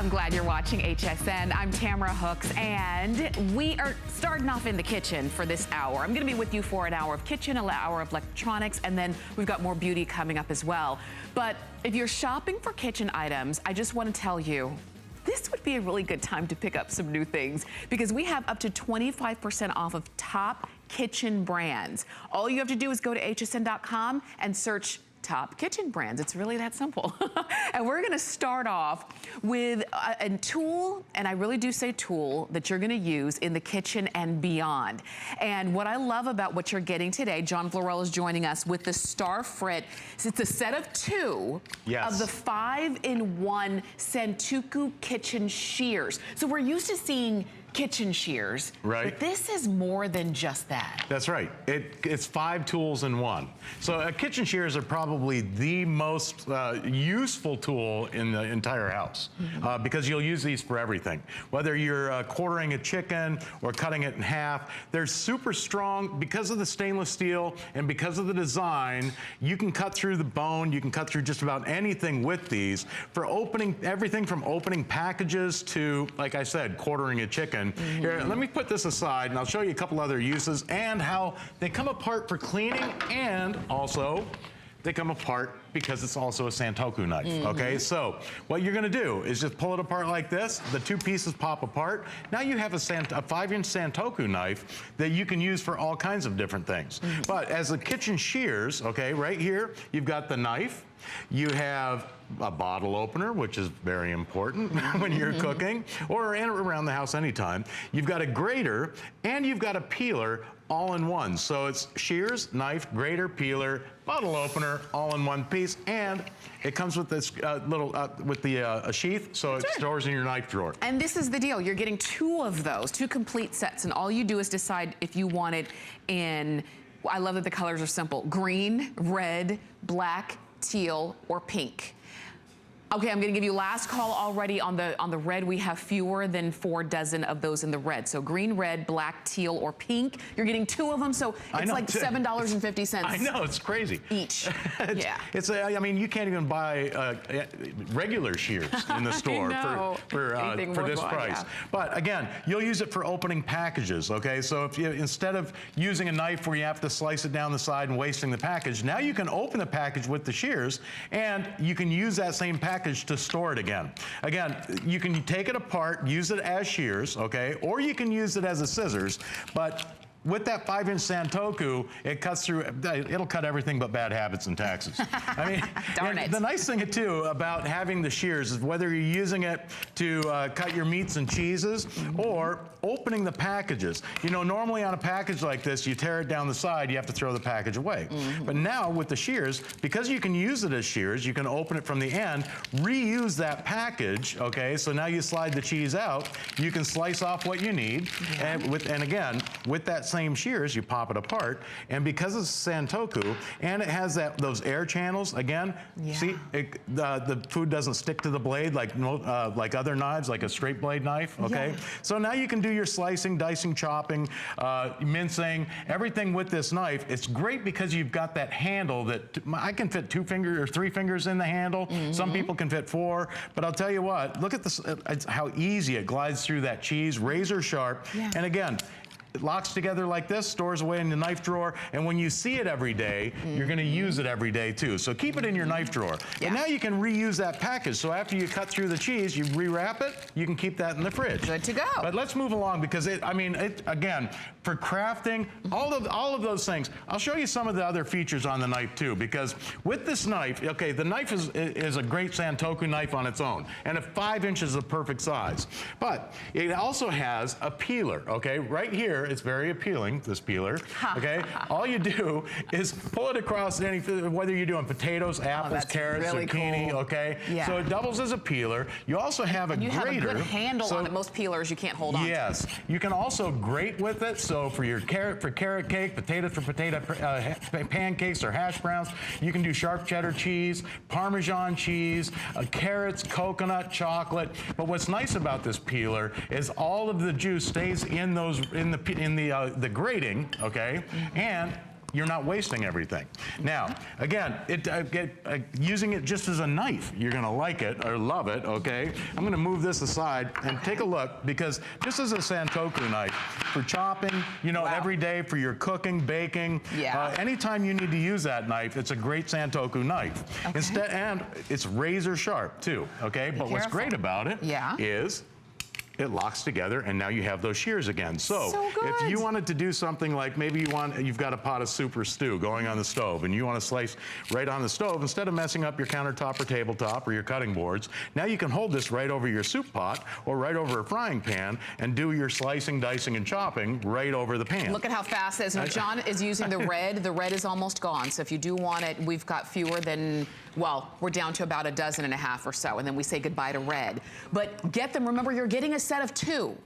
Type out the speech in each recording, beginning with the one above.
I'm glad you're watching HSN. I'm Tamara Hooks, and we are starting off in the kitchen for this hour. I'm gonna be with you for an hour of kitchen, an hour of electronics, and then we've got more beauty coming up as well. But if you're shopping for kitchen items, I just wanna tell you, this would be a really good time to pick up some new things because we have up to 25% off of top kitchen brands. All you have to do is go to hsn.com and search top kitchen brands. It's really that simple. And we're gonna start off with a tool, and I really do say tool, that you're gonna use in the kitchen and beyond. And what I love about what you're getting today, John Florell is joining us with the Star Frit. It's a set of two of the 5-in-1 Santoku kitchen shears. So we're used to seeing kitchen shears, right? But this is more than just that. That's right. It's 5 tools in one. So kitchen shears are probably the most useful tool in the entire house because you'll use these for everything. Whether you're quartering a chicken or cutting it in half, they're super strong because of the stainless steel and because of the design. You can cut through the bone. You can cut through just about anything with these for opening everything from opening packages to, like I said, quartering a chicken. Here, let me put this aside and I'll show you a couple other uses and how they come apart for cleaning, and also they come apart because it's also a Santoku knife, okay? So what you're gonna do is just pull it apart like this. The two pieces pop apart. Now you have a 5-inch Santoku knife that you can use for all kinds of different things. But as the kitchen shears, okay, right here, you've got the knife. You have a bottle opener, which is very important when you're cooking, or around the house anytime. You've got a grater, and you've got a peeler all in one. So it's shears, knife, grater, peeler, bottle opener, all in one piece, and it comes with this a sheath, so it stores in your knife drawer. And this is the deal. You're getting 2 of those, 2 complete sets, and all you do is decide if you want it in, I love that the colors are simple, green, red, black, teal, or pink. Okay, I'm gonna give you last call already on the red. We have fewer than 4 dozen of those in the red. So green, red, black, teal, or pink. You're getting 2 of them, so it's like $7.50. I know, it's crazy. Each, I mean, you can't even buy regular shears in the store for this price. Yeah. But again, you'll use it for opening packages, okay? So if you, instead of using a knife where you have to slice it down the side and wasting the package, now you can open the package with the shears, and you can use that same package to store it again. Again, you can take it apart, use it as shears, okay? Or you can use it as a scissors, but with that 5-inch Santoku, it cuts through, it'll cut everything but bad habits and taxes. I mean, darn it. The nice thing too about having the shears is whether you're using it to cut your meats and cheeses or opening the packages. You know, normally on a package like this, you tear it down the side, you have to throw the package away. But now with the shears, because you can use it as shears, you can open it from the end, reuse that package, okay? So now you slide the cheese out, you can slice off what you need, and again, with that same shears, you pop it apart, and because it's Santoku, and it has those air channels, again, see, the food doesn't stick to the blade like other knives, like a straight blade knife, okay? So now you can do your slicing, dicing, chopping, mincing, everything with this knife. It's great because you've got that handle that I can fit 2 fingers or 3 fingers in the handle. Some people can fit 4, but I'll tell you what, look at this, how easy it glides through that cheese, razor sharp, and again, it locks together like this, stores away in the knife drawer, and when you see it every day, you're gonna use it every day too. So keep it in your knife drawer. And now you can reuse that package. So after you cut through the cheese, you rewrap it, you can keep that in the fridge. Good to go. But let's move along because again, for crafting, all of those things, I'll show you some of the other features on the knife too, because with this knife, okay, the knife is a great Santoku knife on its own, and a 5 inches is a perfect size. But it also has a peeler, okay? Right here, it's very appealing, this peeler, okay? All you do is pull it across whether you're doing potatoes, apples, carrots, really zucchini, cool. Okay? So it doubles as a peeler. You also have a grater. You have a good handle on it. Most peelers you can't hold on to. Yes. You can also grate with it, so for your carrot cake, potato for potato pancakes or hash browns, you can do sharp cheddar cheese, Parmesan cheese, carrots, coconut, chocolate. But what's nice about this peeler is all of the juice stays in the grating, okay? And you're not wasting everything. Now, again, using it just as a knife, you're gonna like it or love it, okay? I'm gonna move this aside and take a look, because just as a Santoku knife, for chopping, you know, every day, for your cooking, baking, anytime you need to use that knife, it's a great Santoku knife. Okay. And it's razor sharp too, okay? But what's great about it is it locks together, and now you have those shears again. So if you wanted to do something like, maybe you've got a pot of soup or stew going on the stove, and you want to slice right on the stove, instead of messing up your countertop or tabletop or your cutting boards, now you can hold this right over your soup pot or right over a frying pan and do your slicing, dicing, and chopping right over the pan. Look at how fast it is. Now, John is using the red. The red is almost gone, so if you do want it, we've got fewer than, well, we're down to about 12.5 or so, and then we say goodbye to red. But get them. Remember, you're getting a set of 2.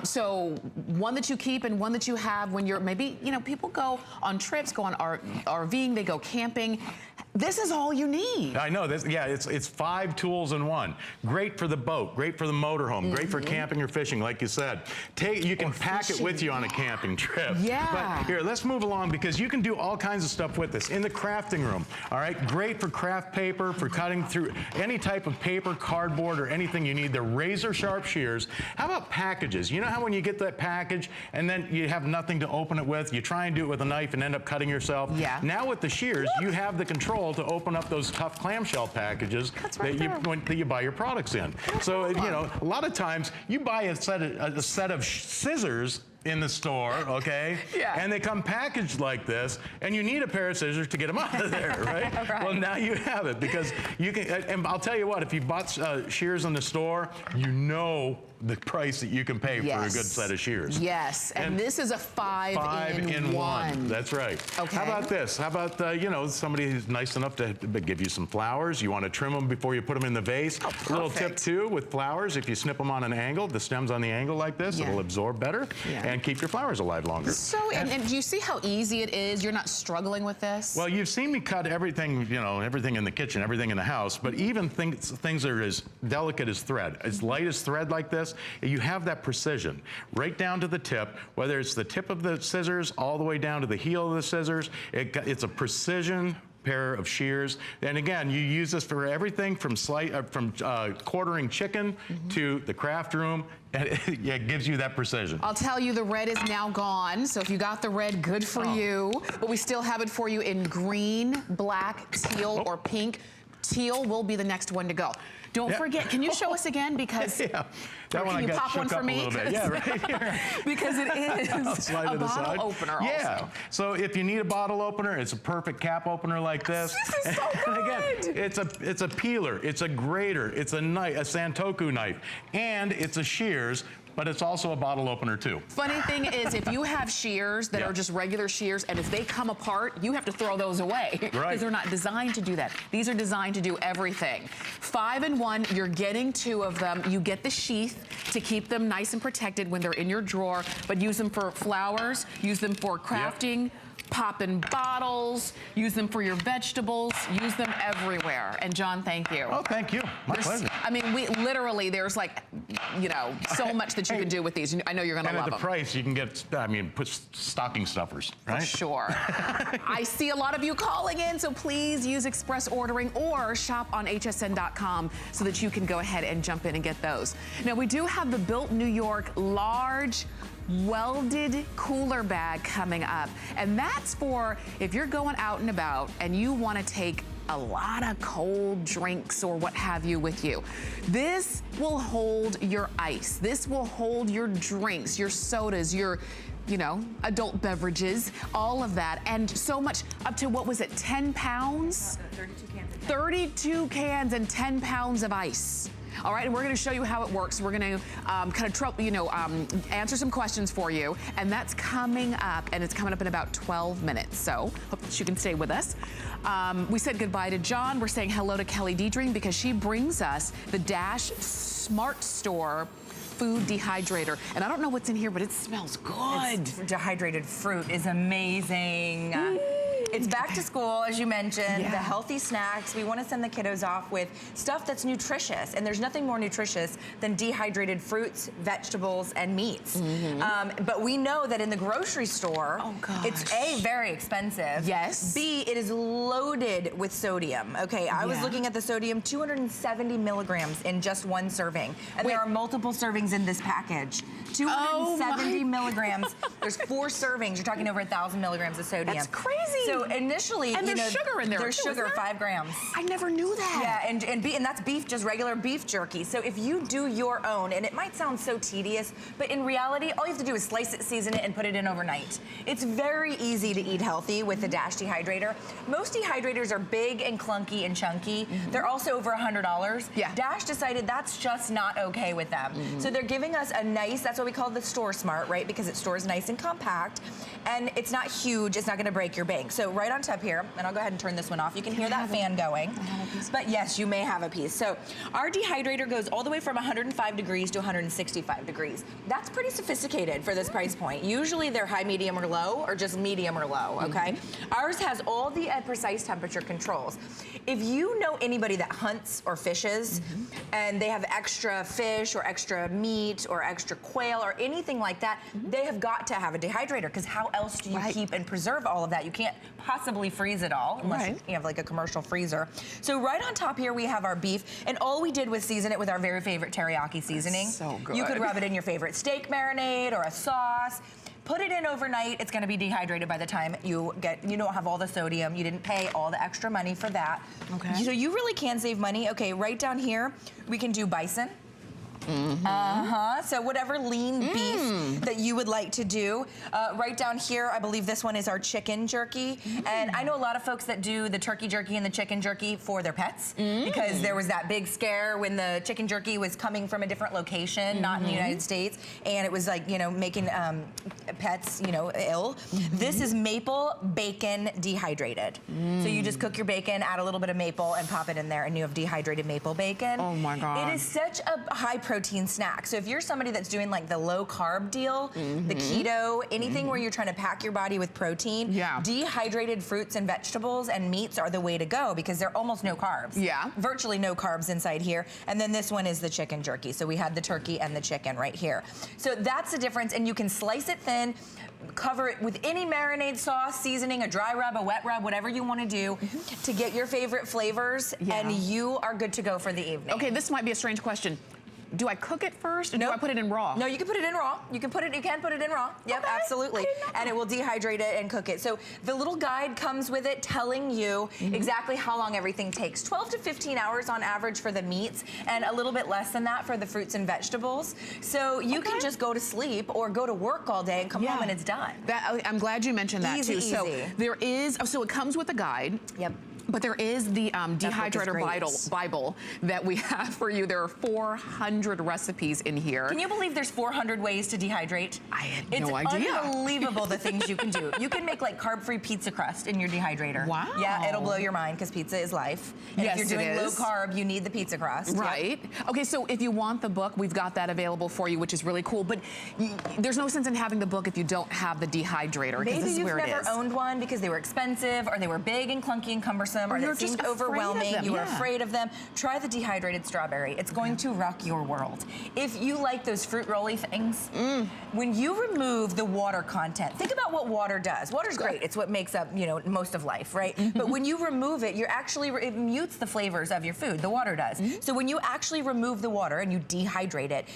So one that you keep and one that you have when you're, maybe, you know, people go on trips, go on RVing, they go camping. This is all you need. I know this. Yeah, it's 5 tools in one. Great for the boat, great for the motorhome, great for camping or fishing, like you said. You can pack it with you on a camping trip. But here, let's move along, because you can do all kinds of stuff with this in the crafting room. All right, great for craft paper, for cutting through any type of paper, cardboard, or anything you need. They're razor sharp shears. How about packages? You know how when you get that package and then you have nothing to open it with, you try and do it with a knife and end up cutting yourself? Now with the shears, you have the control to open up those tough clamshell packages that you buy your products in. So, you know, a lot of times you buy a set of scissors in the store, okay? And they come packaged like this, and you need a pair of scissors to get them out of there, right? Well, now you have it, because you can, and I'll tell you what, if you bought shears in the store, you know the price that you can pay for a good set of shears. And this is a 5-in-1. That's right. How about this? How about, you know, somebody who's nice enough to give you some flowers. You want to trim them before you put them in the vase. A little tip too with flowers, if you snip them on an angle, the stem's on the angle like this, it'll absorb better and keep your flowers alive longer. So, and do you see how easy it is? You're not struggling with this? Well, you've seen me cut everything, you know, everything in the kitchen, everything in the house, but even things that are as delicate as thread, as light as thread like this, you have that precision right down to the tip, whether it's the tip of the scissors all the way down to the heel of the scissors. It's a precision pair of shears. And again, you use this for everything from quartering chicken to the craft room, and it gives you that precision. I'll tell you, the red is now gone, so if you got the red, good for you. But we still have it for you in green, black, teal, or pink. Teal will be the next one to go. Don't forget, can you show us again? Because that one can you pop one for me? Right here. Because it is a bottle opener also. So if you need a bottle opener, it's a perfect cap opener like this. This is so good. And again, it's a peeler, it's a grater, it's a knife, a Santoku knife, and it's a shears. But it's also a bottle opener too. Funny thing is, if you have shears that are just regular shears, and if they come apart, you have to throw those away. Because they're not designed to do that. These are designed to do everything. 5-in-1, you're getting 2 of them. You get the sheath to keep them nice and protected when they're in your drawer, but use them for flowers, use them for crafting, pop in bottles, use them for your vegetables, use them everywhere. And John, thank you. Oh, thank you. My pleasure. I mean, there's like, you know, so much that you can do with these. I know you're going to love them. And at the price, you can get, I mean, put stocking stuffers, right? For sure. I see a lot of you calling in, so please use express ordering or shop on hsn.com so that you can go ahead and jump in and get those. Now, we do have the Built New York large welded cooler bag coming up, and that's for if you're going out and about and you want to take a lot of cold drinks or what have you with you. This will hold your ice. This will hold your drinks, your sodas, your, you know, adult beverages, all of that, and so much, up to, what was it, 10 pounds? 32 cans. 32 cans and 10 pounds of ice. All right, and we're going to show you how it works. We're going to answer some questions for you, and that's coming up, and it's coming up in about 12 minutes. So hope that you can stay with us. We said goodbye to John. We're saying hello to Kelly Diedring because she brings us the Dash Smart Store food dehydrator. And I don't know what's in here, but it smells good. Dehydrated fruit is amazing. It's back to school, as you mentioned, the healthy snacks. We want to send the kiddos off with stuff that's nutritious, and there's nothing more nutritious than dehydrated fruits, vegetables, and meats. But we know that in the grocery store, it's A, very expensive. Yes. B, it is loaded with sodium. Okay, I was looking at the sodium, 270 milligrams in just one serving. And there are multiple servings in this package. 270 milligrams. There's 4 servings. You're talking over 1,000 milligrams of sodium. That's crazy. So initially, and there's sugar in there. There's sugar, 5 grams. I never knew that. Yeah, and that's beef, just regular beef jerky. So if you do your own, and it might sound so tedious, but in reality, all you have to do is slice it, season it, and put it in overnight. It's very easy to eat healthy with the Dash dehydrator. Most dehydrators are big and clunky and chunky. They're also over $100. Yeah. Dash decided that's just not okay with them. So they're giving us a nice, that's what we call the Store Smart, right? Because it stores nice and compact, and it's not huge, it's not gonna break your bank. So right on top here, and I'll go ahead and turn this one off. You can hear that fan going. But yes, you may have a piece. So our dehydrator goes all the way from 105 degrees to 165 degrees. That's pretty sophisticated for this price point. Usually they're high, medium, or low, or just medium or low, okay? Ours has all the precise temperature controls. If you know anybody that hunts or fishes, and they have extra fish or extra meat or extra quail or anything like that, they have got to have a dehydrator, because how else do you keep and preserve all of that? You can't possibly freeze it all unless you have like a commercial freezer. So right on top here we have our beef, and all we did was season it with our very favorite teriyaki seasoning. So good. You could rub it in your favorite steak marinade or a sauce. Put it in overnight. It's going to be dehydrated by the time you don't have all the sodium. You didn't pay all the extra money for that. Okay. So you really can save money. Okay, right down here we can do bison. So whatever lean beef that you would like to do. Right down here, I believe this one is our chicken jerky. And I know a lot of folks that do the turkey jerky and the chicken jerky for their pets, because there was that big scare when the chicken jerky was coming from a different location, not in the United States, and it was like, you know, making pets, you know, ill. This is maple bacon dehydrated. So you just cook your bacon, add a little bit of maple, and pop it in there, and you have dehydrated maple bacon. Oh my God. It is such a high protein snack. So if you're somebody that's doing like the low carb deal, the keto, anything where you're trying to pack your body with protein, dehydrated fruits and vegetables and meats are the way to go, because they're almost no carbs. Virtually no carbs inside here. And then this one is the chicken jerky. So we had the turkey and the chicken right here. So that's the difference, and you can slice it thin, cover it with any marinade sauce, seasoning, a dry rub, a wet rub, whatever you want to do to get your favorite flavors, and you are good to go for the evening. Okay, this might be a strange question. Do I cook it first, or do I put it in raw? No, you can put it in raw. You can put it in raw. Yep, absolutely. And it will dehydrate it and cook it. So the little guide comes with it telling you exactly how long everything takes. 12 to 15 hours on average for the meats, and a little bit less than that for the fruits and vegetables. So you can just go to sleep or go to work all day and come home and it's done. I'm glad you mentioned that too. Easy. So there is, so it comes with a guide. But there is the dehydrator Bible that we have for you. There are 400 recipes in here. Can you believe there's 400 ways to dehydrate? I had no idea. It's unbelievable the things you can do. You can make like carb-free pizza crust in your dehydrator. Wow. Yeah, it'll blow your mind, because pizza is life. And if you're doing low carb, you need the pizza crust. Right. Okay, so if you want the book, we've got that available for you, which is really cool. But there's no sense in having the book if you don't have the dehydrator. Maybe you've never owned one because they were expensive, or they were big and clunky and cumbersome, or they seemed overwhelming. You were afraid of them. Try the dehydrated strawberry. It's going to rock your world. If you like those fruit rolly things, when you remove the water content, think about what water does. Water's great. It's what makes up, you know, most of life, right? But when you remove it, you're actually, it mutes the flavors of your food. The water does. So when you actually remove the water and you dehydrate it,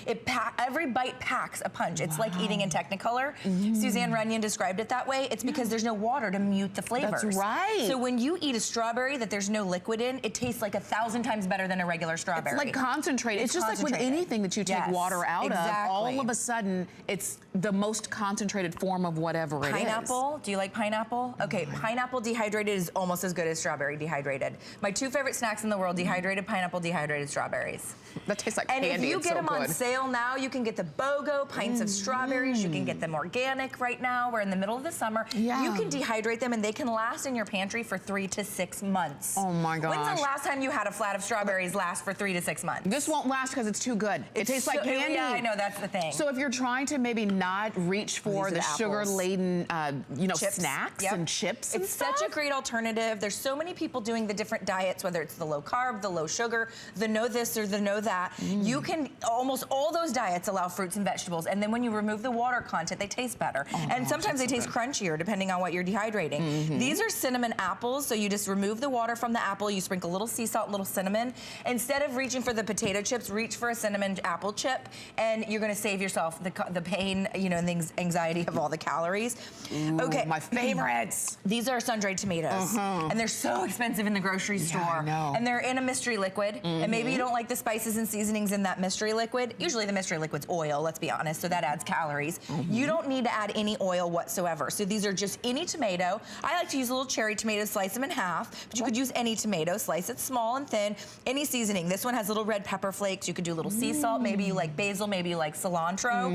every bite packs a punch. It's like eating in Technicolor. Suzanne Runyon described it that way. It's because there's no water to mute the flavors. That's right. So when you eat a strawberry that there's no liquid in, it tastes like 1,000 times better than a regular strawberry. It's like concentrated. It's just like with anything that you take water out of, all of a sudden, it's the most concentrated form of whatever it is. Pineapple, do you like pineapple? Okay, pineapple dehydrated is almost as good as strawberry dehydrated. My 2 favorite snacks in the world, dehydrated pineapple, dehydrated strawberries. That tastes like candy. And if you get them on sale now, you can get the BOGO pints of strawberries. You can get them organic right now. We're in the middle of the summer. You can dehydrate them, and they can last in your pantry for 3 to 6 6 months. Oh my gosh. When's the last time you had a flat of strawberries last for 3 to 6 months? This won't last because it's too good. It tastes like candy. Yeah, I know, that's the thing. So if you're trying to maybe not reach for the sugar-laden, Chips. snacks and chips and it's stuff. such a great alternative. There's so many people doing the different diets, whether it's the low carb, the low sugar, the no this or the no that. You can, almost all those diets allow fruits and vegetables, and then when you remove the water content, they taste better. And sometimes they taste crunchier depending on what you're dehydrating. These are cinnamon apples, so you just remove the water from the apple, you sprinkle a little sea salt, a little cinnamon. Instead of reaching for the potato chips, reach for a cinnamon apple chip, and you're gonna save yourself the pain, you know, and the anxiety of all the calories. Ooh, okay, my favorites. These are sun-dried tomatoes, and they're so expensive in the grocery store. I know. And they're in a mystery liquid, and maybe you don't like the spices and seasonings in that mystery liquid. Usually the mystery liquid's oil, let's be honest, so that adds calories. You don't need to add any oil whatsoever. So these are just any tomato. I like to use a little cherry tomato, slice them in half, but you could use any tomato, slice it small and thin. Any seasoning. This one has little red pepper flakes. You could do a little sea salt. Maybe you like basil, maybe you like cilantro.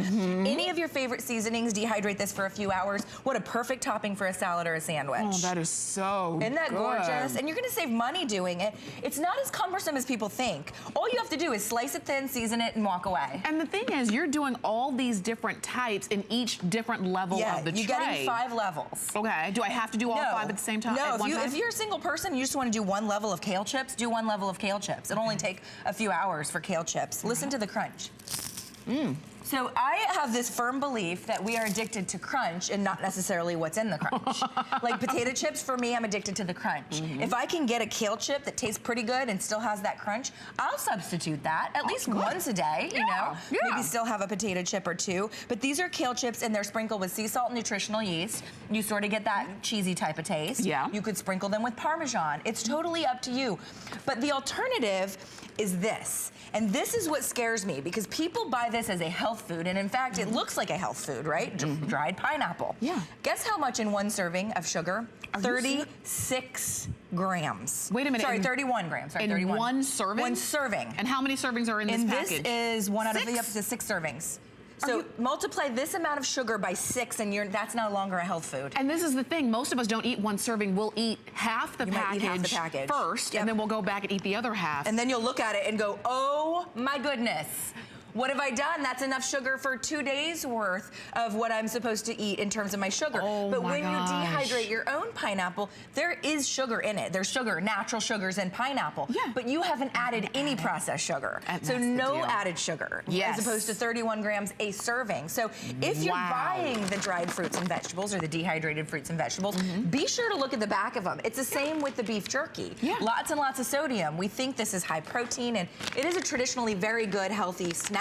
Any of your favorite seasonings, dehydrate this for a few hours. What a perfect topping for a salad or a sandwich. Oh, that is so Isn't that good. gorgeous? And you're gonna save money doing it. It's not as cumbersome as people think. All you have to do is slice it thin, season it, and walk away. And the thing is, you're doing all these different types in each different level of the tray. you're getting 5 levels. Okay, do I have to do all 5 at the same time? No, at one time? if you're a single person, you just want to do 1 level of kale chips, do 1 level of kale chips. It'll only take a few hours for kale chips. Listen to the crunch. So I have this firm belief that we are addicted to crunch and not necessarily what's in the crunch. Like potato chips, for me, I'm addicted to the crunch. If I can get a kale chip that tastes pretty good and still has that crunch, I'll substitute that at least once a day, you know? Maybe still have a potato chip or 2. But these are kale chips and they're sprinkled with sea salt and nutritional yeast. You sort of get that cheesy type of taste. You could sprinkle them with Parmesan. It's totally up to you. But the alternative is this. And this is what scares me because people buy this as a health food. And in fact, it looks like a health food, right? Dried pineapple. Guess how much in 1 serving of sugar? 36 grams. Wait a minute. Sorry, 31 grams. Sorry, in 31. 1 serving? 1 serving. And how many servings are in this package? And this is 1 out of up to 6 servings. So multiply this amount of sugar by 6 and that's no longer a health food. And this is the thing, most of us don't eat 1 serving. We'll eat half the package first, and then we'll go back and eat the other half. And then you'll look at it and go, oh my goodness. What have I done? That's enough sugar for 2 days worth of what I'm supposed to eat in terms of my sugar. But when you dehydrate your own pineapple, there is sugar in it. There's sugar, natural sugars in pineapple. But you haven't added any processed sugar. So no added sugar. As opposed to 31 grams a serving. So if you're buying the dried fruits and vegetables or the dehydrated fruits and vegetables, be sure to look at the back of them. It's the same with the beef jerky. Lots and lots of sodium. We think this is high protein and it is a traditionally very good, healthy snack.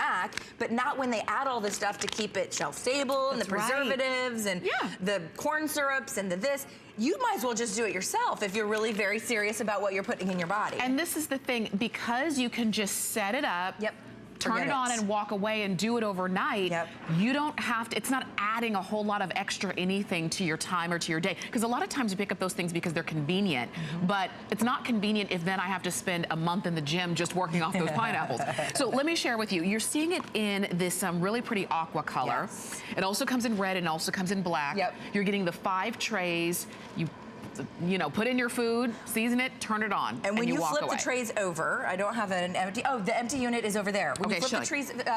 But not when they add all this stuff to keep it shelf stable and the preservatives and the corn syrups and the this. You might as well just do it yourself if you're really very serious about what you're putting in your body. And this is the thing, because you can just set it up, turn it on and walk away and do it overnight, you don't have to, it's not adding a whole lot of extra anything to your time or to your day. Because a lot of times you pick up those things because they're convenient, but it's not convenient if then I have to spend a month in the gym just working off those pineapples. So let me share with you, you're seeing it in this really pretty aqua color. It also comes in red and also comes in black. You're getting the 5 trays. You know, put in your food, season it, turn it on, and when you walk flip away. the trays over, I don't have an empty, the empty unit is over there. When you flip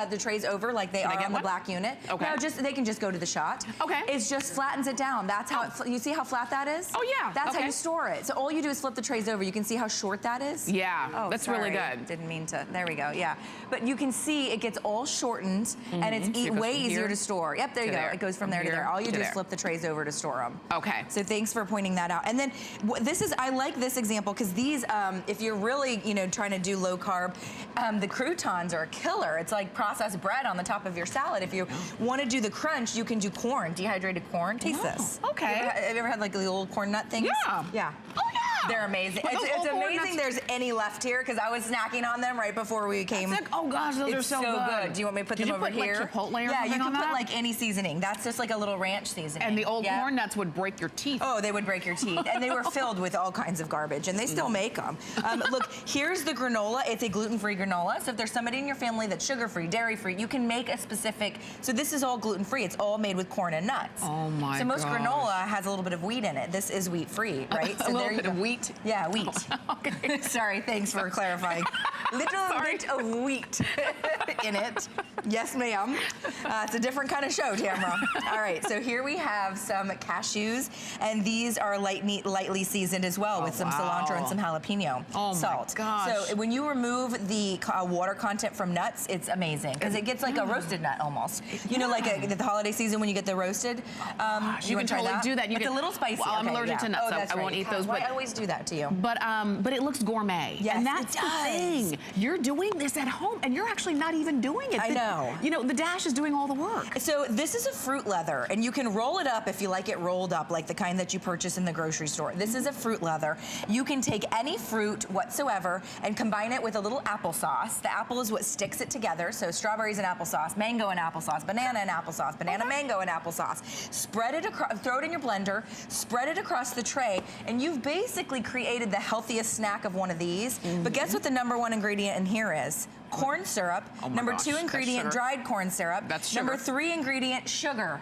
the trays over like they are on the black unit, no, they can just go to the shot. It just flattens it down. That's how you see how flat that is? That's how you store it. So all you do is flip the trays over. You can see how short that is? That's really good. Didn't mean to, there we go, But you can see it gets all shortened and it's way easier to store. Yep, there you go. It goes from there to there. All you do is flip the trays over to store them. So thanks for pointing that out. And then I like this example because these, if you're really, trying to do low carb, the croutons are a killer. It's like processed bread on the top of your salad. If you want to do the crunch, you can do corn, dehydrated corn. Taste this. Have you ever had like the little corn nut things? Yeah. They're amazing. It's amazing there's any left here because I was snacking on them right before we came. Oh gosh, those are so good. Do you want me to put them over here? Like Chipotle or yeah, you can on put that? like any seasoning. That's just like a little ranch seasoning. And the old corn nuts would break your teeth. Oh, they would break your teeth. And they were filled with all kinds of garbage, and they still make them. Look, here's the granola. It's a gluten-free granola. So if there's somebody in your family that's sugar-free, dairy-free, you can make a specific. So this is all gluten-free. It's all made with corn and nuts. Oh my! So most granola has a little bit of wheat in it. This is wheat-free, right? So a little bit of wheat wheat? Yeah, wheat. Oh, okay. Sorry, thanks for clarifying. Little bit of wheat in it. Yes, ma'am. It's a different kind of show, Tamara. All right, so here we have some cashews, and these are lightly seasoned as well with some cilantro and some jalapeno salt. My gosh. So when you remove the water content from nuts, it's amazing because it gets like a roasted nut almost. You know, like the holiday season when you get the roasted. You can totally do that. It's a little spicy. Well, I'm allergic to nuts, so I won't eat those. But I always do that to you. But it looks gourmet. Yes, and that's it does. the thing. You're doing this at home, and you're actually not even doing it. I know. You know, the Dash is doing all the work. So this is a fruit leather, and you can roll it up if you like it rolled up, like the kind that you purchase in the grocery store. This is a fruit leather. You can take any fruit whatsoever and combine it with a little applesauce. The apple is what sticks it together, so strawberries and applesauce, mango and applesauce, banana and applesauce, banana mango and applesauce. Spread it across, throw it in your blender, spread it across the tray, and you've basically created the healthiest snack of one of these. But guess what the #1 ingredient in here is? Corn syrup. Oh my gosh, #2 ingredient, dried corn syrup. That's sugar. #3 ingredient, sugar.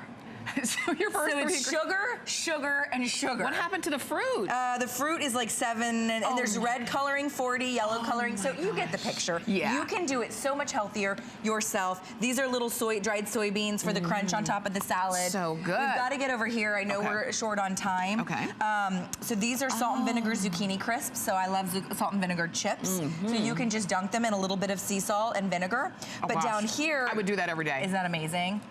So your first So it's sugar, sugar, and sugar. What happened to the fruit? The fruit is like 7, and there's red coloring, 40, yellow coloring. So you get the picture. Yeah. You can do it so much healthier yourself. These are little dried soybeans for the crunch on top of the salad. So good. We've got to get over here. I know we're short on time. Okay. So these are salt and vinegar zucchini crisps. So I love salt and vinegar chips. So you can just dunk them in a little bit of sea salt and vinegar. But gosh. down here, I would do that every day. Isn't that amazing?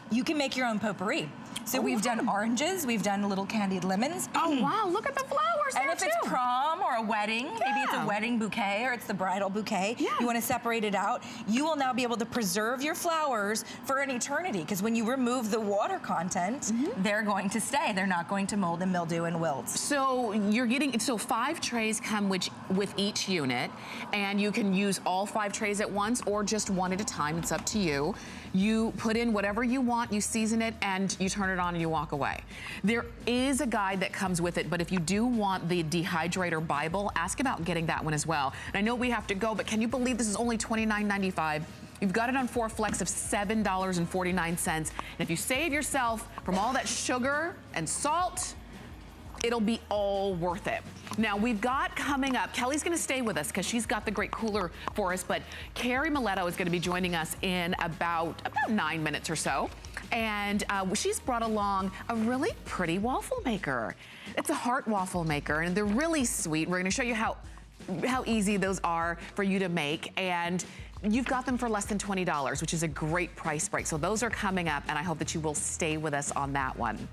You can make your own potpourri. So we've done oranges, we've done little candied lemons. Oh wow, look at the flowers And there if it's too. prom or a wedding, maybe it's a wedding bouquet or it's the bridal bouquet, you want to separate it out, you will now be able to preserve your flowers for an eternity, because when you remove the water content, they're going to stay. They're not going to mold and mildew and wilt. So you're getting, so 5 trays come with each unit, and you can use all 5 trays at once or just one at a time. It's up to you. You put in whatever you want, you season it, and you turn it on and you walk away. There is a guide that comes with it, but if you do want the dehydrator Bible, ask about getting that one as well. And I know we have to go, but can you believe this is only $29.95? You've got it on 4 flex of $7.49. And if you save yourself from all that sugar and salt, it'll be all worth it. Now we've got coming up, Kelly's gonna stay with us because she's got the great cooler for us, but Carrie Miletto is gonna be joining us in about 9 minutes or so. And she's brought along a really pretty waffle maker. It's a heart waffle maker, and they're really sweet. We're gonna show you how easy those are for you to make. And you've got them for less than $20, which is a great price break. So those are coming up, and I hope that you will stay with us on that one.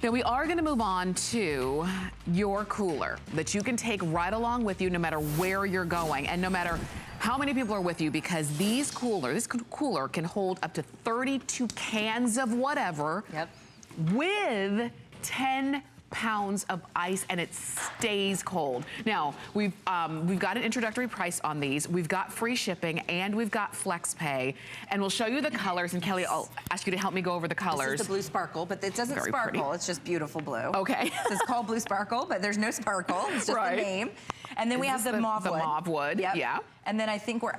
Now we are gonna move on to your cooler that you can take right along with you no matter where you're going and no matter how many people are with you, because this cooler can hold up to 32 cans of whatever with 10 pounds of ice, and it stays cold. Now, we've got an introductory price on these. We've got free shipping, and we've got flex pay, and we'll show you the colors. And Kelly, I'll ask you to help me go over the colors. This is the blue sparkle, but it doesn't sparkle. Pretty. It's just beautiful blue. Okay. So it's called blue sparkle, but there's no sparkle. It's just the name. And then we have the mauve wood. The mauve wood, yeah. And then I think we're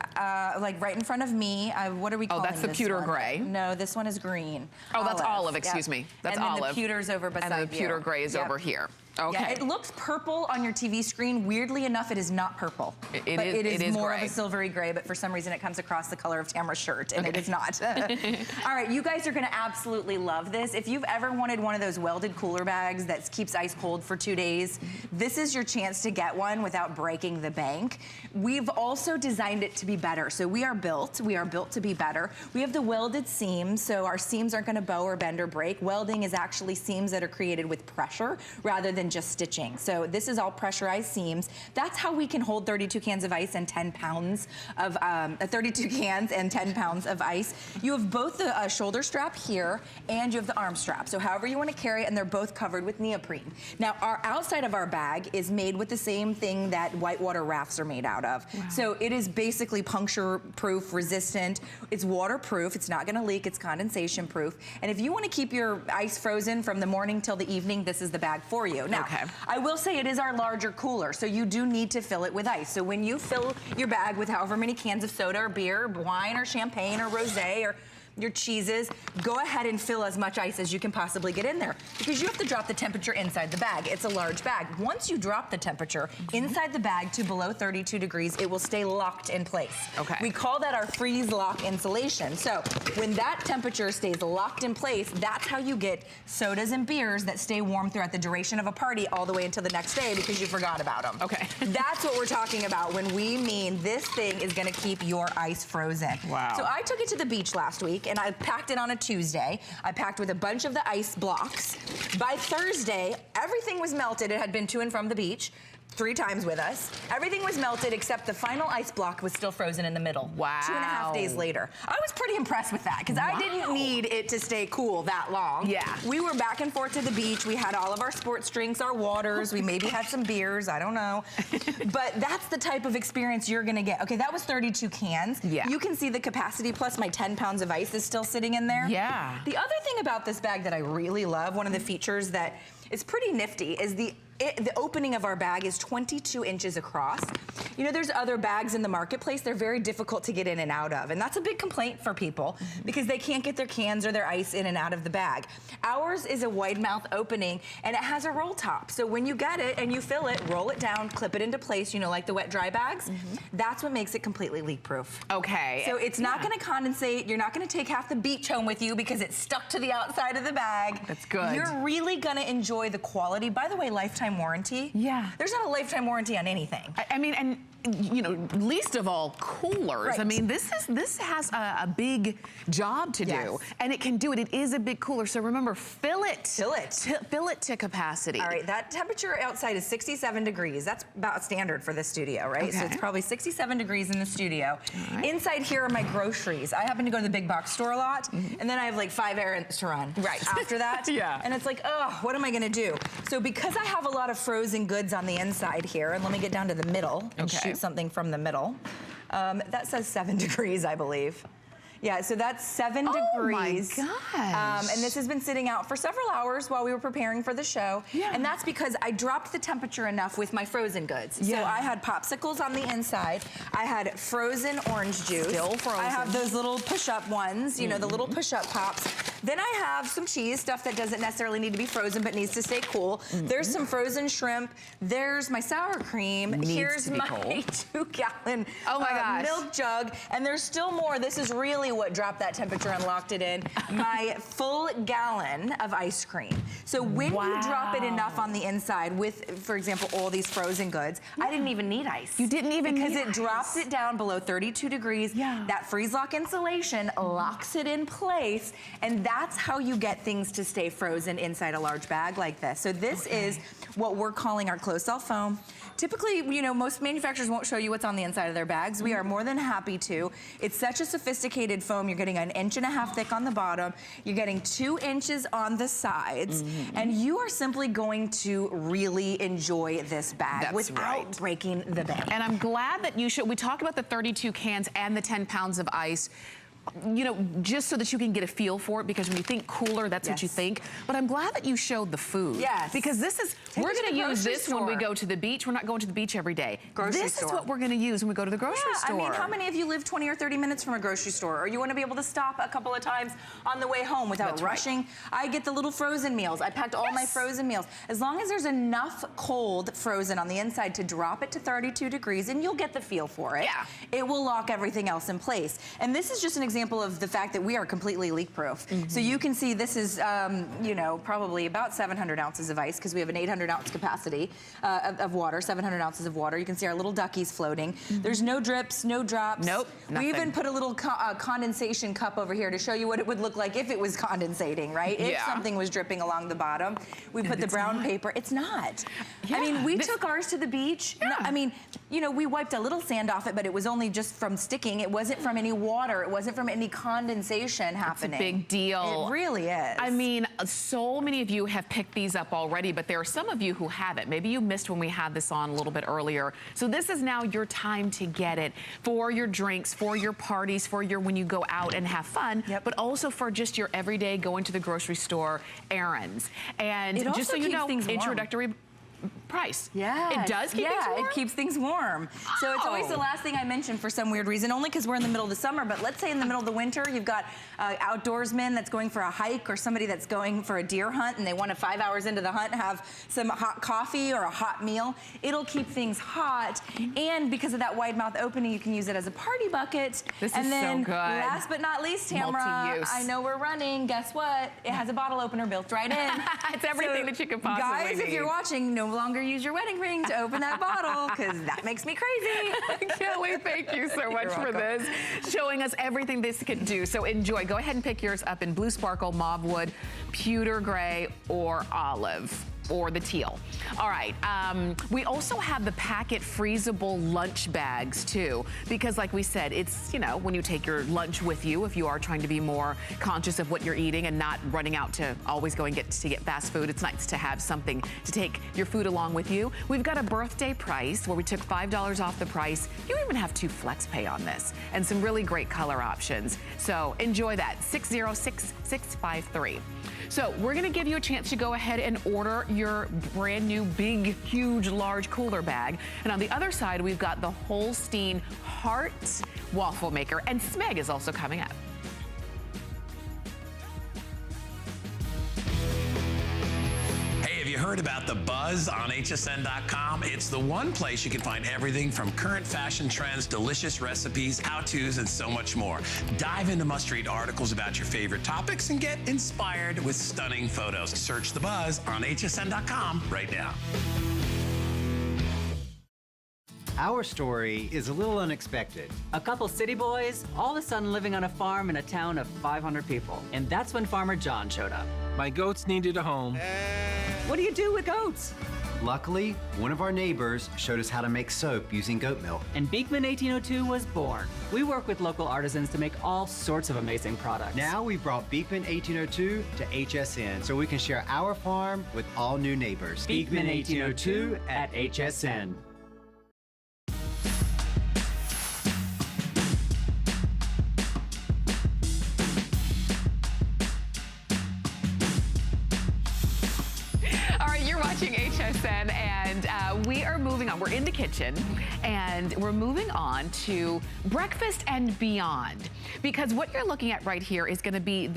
like right in front of me. What are we calling this? Oh, that's the pewter gray. No, this one is green. Oh, that's olive. Excuse me. That's olive. And then the pewter's over beside you. And the pewter gray is over here. Okay. Yeah, it looks purple on your TV screen. Weirdly enough, it is not purple. It is more gray. of a silvery gray, but for some reason it comes across the color of Tamara's shirt, and it is not. All right, you guys are gonna absolutely love this. If you've ever wanted one of those welded cooler bags that keeps ice cold for 2 days, this is your chance to get one without breaking the bank. We've also designed it to be better. So we are built to be better. We have the welded seams, so our seams aren't gonna bow or bend or break. Welding is actually seams that are created with pressure rather than just stitching. So this is all pressurized seams. That's how we can hold 32 cans of ice and 10 pounds of, 32 cans and 10 pounds of ice. You have both the shoulder strap here and you have the arm strap. So however you want to carry it, and they're both covered with neoprene. Now our outside of our bag is made with the same thing that whitewater rafts are made out of. Wow. So it is basically puncture proof, resistant. It's waterproof. It's not going to leak. It's condensation proof. And if you want to keep your ice frozen from the morning till the evening, this is the bag for you. Now, I will say it is our larger cooler, so you do need to fill it with ice. So when you fill your bag with however many cans of soda or beer, wine or champagne or rosé or your cheeses, go ahead and fill as much ice as you can possibly get in there, because you have to drop the temperature inside the bag. It's a large bag. Once you drop the temperature inside the bag to below 32 degrees, it will stay locked in place. Okay. We call that our freeze lock insulation. So when that temperature stays locked in place, that's how you get sodas and beers that stay warm throughout the duration of a party all the way until the next day because you forgot about them. Okay. That's what we're talking about when we mean this thing is gonna keep your ice frozen. Wow. So I took it to the beach last week and I packed it on a Tuesday. I packed with a bunch of the ice blocks. By Thursday, everything was melted. It had been to and from the beach 3 times with us. Everything was melted except the final ice block was still frozen in the middle. Wow. 2.5 days later. I was pretty impressed with that because I didn't need it to stay cool that long. Yeah. We were back and forth to the beach. We had all of our sports drinks, our waters. We maybe had some beers, I don't know. But that's the type of experience you're gonna get. Okay, that was 32 cans. Yeah. You can see the capacity plus my 10 pounds of ice is still sitting in there. Yeah. The other thing about this bag that I really love, one of the features that is pretty nifty, is the opening of our bag is 22 inches across. You know, there's other bags in the marketplace, they're very difficult to get in and out of, and that's a big complaint for people because they can't get their cans or their ice in and out of the bag. Ours is a wide mouth opening and it has a roll top. So when you get it and you fill it, roll it down, clip it into place, you know, like the wet dry bags, that's what makes it completely leak proof. Okay. So it's not gonna condensate, you're not gonna take half the beach home with you because it's stuck to the outside of the bag. That's good. You're really gonna enjoy the quality. By the way, lifetime warranty. Yeah. There's not a lifetime warranty on anything. I mean, and you know, least of all coolers. Right. I mean, this has a big job to do, Yes. and it can do it. It is a big cooler, so remember, fill it. Fill it. Fill it to capacity. All right, that temperature outside is 67 degrees. That's about standard for the studio, right? So Okay. it's probably 67 degrees in the studio. All right. Inside here are my groceries. I happen to go to the big box store a lot, and then I have like 5 errands to run right after that. Yeah. And it's like, oh, what am I gonna do? So because I have a lot of frozen goods on the inside here, and let me get down to the middle and Okay. shoot something from the middle. That says 7 degrees, I believe. Yeah, so that's 7 degrees. Oh my gosh. And this has been sitting out for several hours while we were preparing for the show. Yeah. And that's because I dropped the temperature enough with my frozen goods. Yeah. So I had popsicles on the inside. I had frozen orange juice. Still frozen. I have those little push-up ones, you know, the little push-up pops. Then I have some cheese, stuff that doesn't necessarily need to be frozen but needs to stay cool. There's some frozen shrimp. There's my sour cream. Needs Here's to be my cold. 2-gallon Oh my gosh. milk jug. And there's still more. This is really what dropped that temperature and locked it in. My full gallon of ice cream. So when you drop it enough on the inside with, for example, all these frozen goods, I didn't even need ice. You didn't even because need it ice. drops it down below 32 degrees. Yeah. That freeze lock insulation locks it in place, and that's how you get things to stay frozen inside a large bag like this. So this is what we're calling our closed cell foam. Typically, you know, most manufacturers won't show you what's on the inside of their bags. We are more than happy to. It's such a sophisticated foam. You're getting 1.5 inches thick on the bottom. You're getting 2 inches on the sides. And you are simply going to really enjoy this bag That's without right. breaking the bank. And I'm glad that you showed, we talked about the 32 cans and the 10 pounds of ice, you know, just so that you can get a feel for it, because when you think cooler, that's what you Yes. think. But I'm glad that you showed the food. Yes. Because this is, Take we're it to gonna the use grocery this when we store. go to the beach. We're not going to the beach every day. Grocery this store. is what we're gonna use when we go to the grocery store. I mean, how many of you live 20 or 30 minutes from a grocery store? Or you want to be able to stop a couple of times on the way home without That's right. rushing? I get the little frozen meals. I packed all my frozen meals. As long as there's enough cold frozen on the inside to drop it to 32 degrees, and you'll get the feel for it. Yeah. It will lock everything else in place. And this is just an example of the fact that we are completely leak-proof. So you can see this is, you know, probably about 700 ounces of ice because we have an 800-ounce capacity of water, 700 ounces of water. You can see our little duckies floating. There's no drips, no drops. Nope, We nothing. even put a little condensation cup over here to show you what it would look like if it was condensating, right? If Yeah. something was dripping along the bottom. We put the it's brown not. paper. It's not. Yeah, I mean, we this- took ours to the beach. Yeah. I mean, you know, we wiped a little sand off it, but it was only just from sticking. It wasn't from any water. It wasn't from any condensation happening. Big deal. It really is. I mean, so many of you have picked these up already, but there are some of you who haven't. Maybe you missed when we had this on a little bit earlier. So this is now your time to get it for your drinks, for your parties, for your when you go out and have fun, but also for just your everyday going to the grocery store errands. And It just also so you keeps know, things warm. introductory price. Yeah. It does keep things warm? It keeps things warm. So it's always the last thing I mention for some weird reason, only because we're in the middle of the summer, but let's say in the middle of the winter, you've got outdoorsman that's going for a hike or somebody that's going for a deer hunt and they want to 5 hours into the hunt have some hot coffee or a hot meal. It'll keep things hot, and because of that wide mouth opening, you can use it as a party bucket. This and is then, so good. last but not least, Tamara, Multi-use. I know we're running. Guess what? It has a bottle opener built right in. It's everything that you could possibly Guys, need. if you're watching, no longer use your wedding ring to open that bottle, because that makes me crazy. Kelly, thank you so much for this. Showing us everything this can do. So enjoy. Go ahead and pick yours up in blue sparkle, mauve wood, pewter gray, or olive, or the teal. All right, we also have the packet freezable lunch bags too, because like we said, it's, you know, when you take your lunch with you, if you are trying to be more conscious of what you're eating and not running out to always go and get fast food, it's nice to have something to take your food along with you. We've got a birthday price where we took $5 off the price. You even have 2 flex pay on this and some really great color options. So enjoy that, 606653. So we're gonna give you a chance to go ahead and order your brand new big, huge, large cooler bag. And on the other side, we've got the Holstein Heart waffle maker, and Smeg is also coming up. Have you heard about the buzz on hsn.com? It's the one place you can find everything from current fashion trends, delicious recipes, how-tos, and so much more. Dive into must-read articles about your favorite topics and get inspired with stunning photos. Search the buzz on hsn.com right now. Our story is a little unexpected. A couple city boys, all of a sudden living on a farm in a town of 500 people. And that's when Farmer John showed up. My goats needed a home. What do you do with goats? Luckily, one of our neighbors showed us how to make soap using goat milk. And Beekman 1802 was born. We work with local artisans to make all sorts of amazing products. Now we brought Beekman 1802 to HSN so we can share our farm with all new neighbors. Beekman 1802 at HSN. Watching HSN, and we are moving on. We're in the kitchen, and we're moving on to breakfast and beyond, because what you're looking at right here is going to be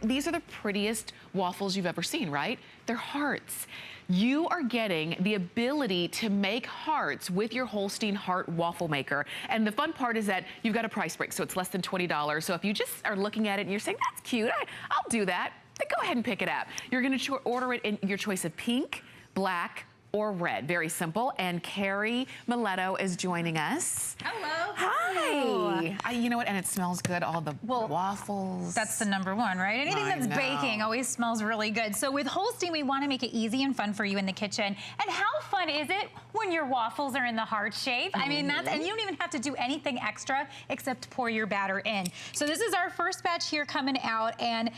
these are the prettiest waffles you've ever seen, right? They're hearts. You are getting the ability to make hearts with your Holstein Heart waffle maker. And the fun part is that you've got a price break, so it's less than $20. So if you just are looking at it and you're saying, that's cute, I'll do that, then go ahead and pick it up. You're gonna order it in your choice of pink, black, or red. Very simple. And Carrie Miletto is joining us. Hello. Hi. You know what? And it smells good. All the waffles. That's the number one, right? Anything that's baking always smells really good. So with Holstein, we want to make it easy and fun for you in the kitchen. And how fun is it when your waffles are in the heart shape? I mean, and you don't even have to do anything extra except pour your batter in. So this is our first batch here coming out, and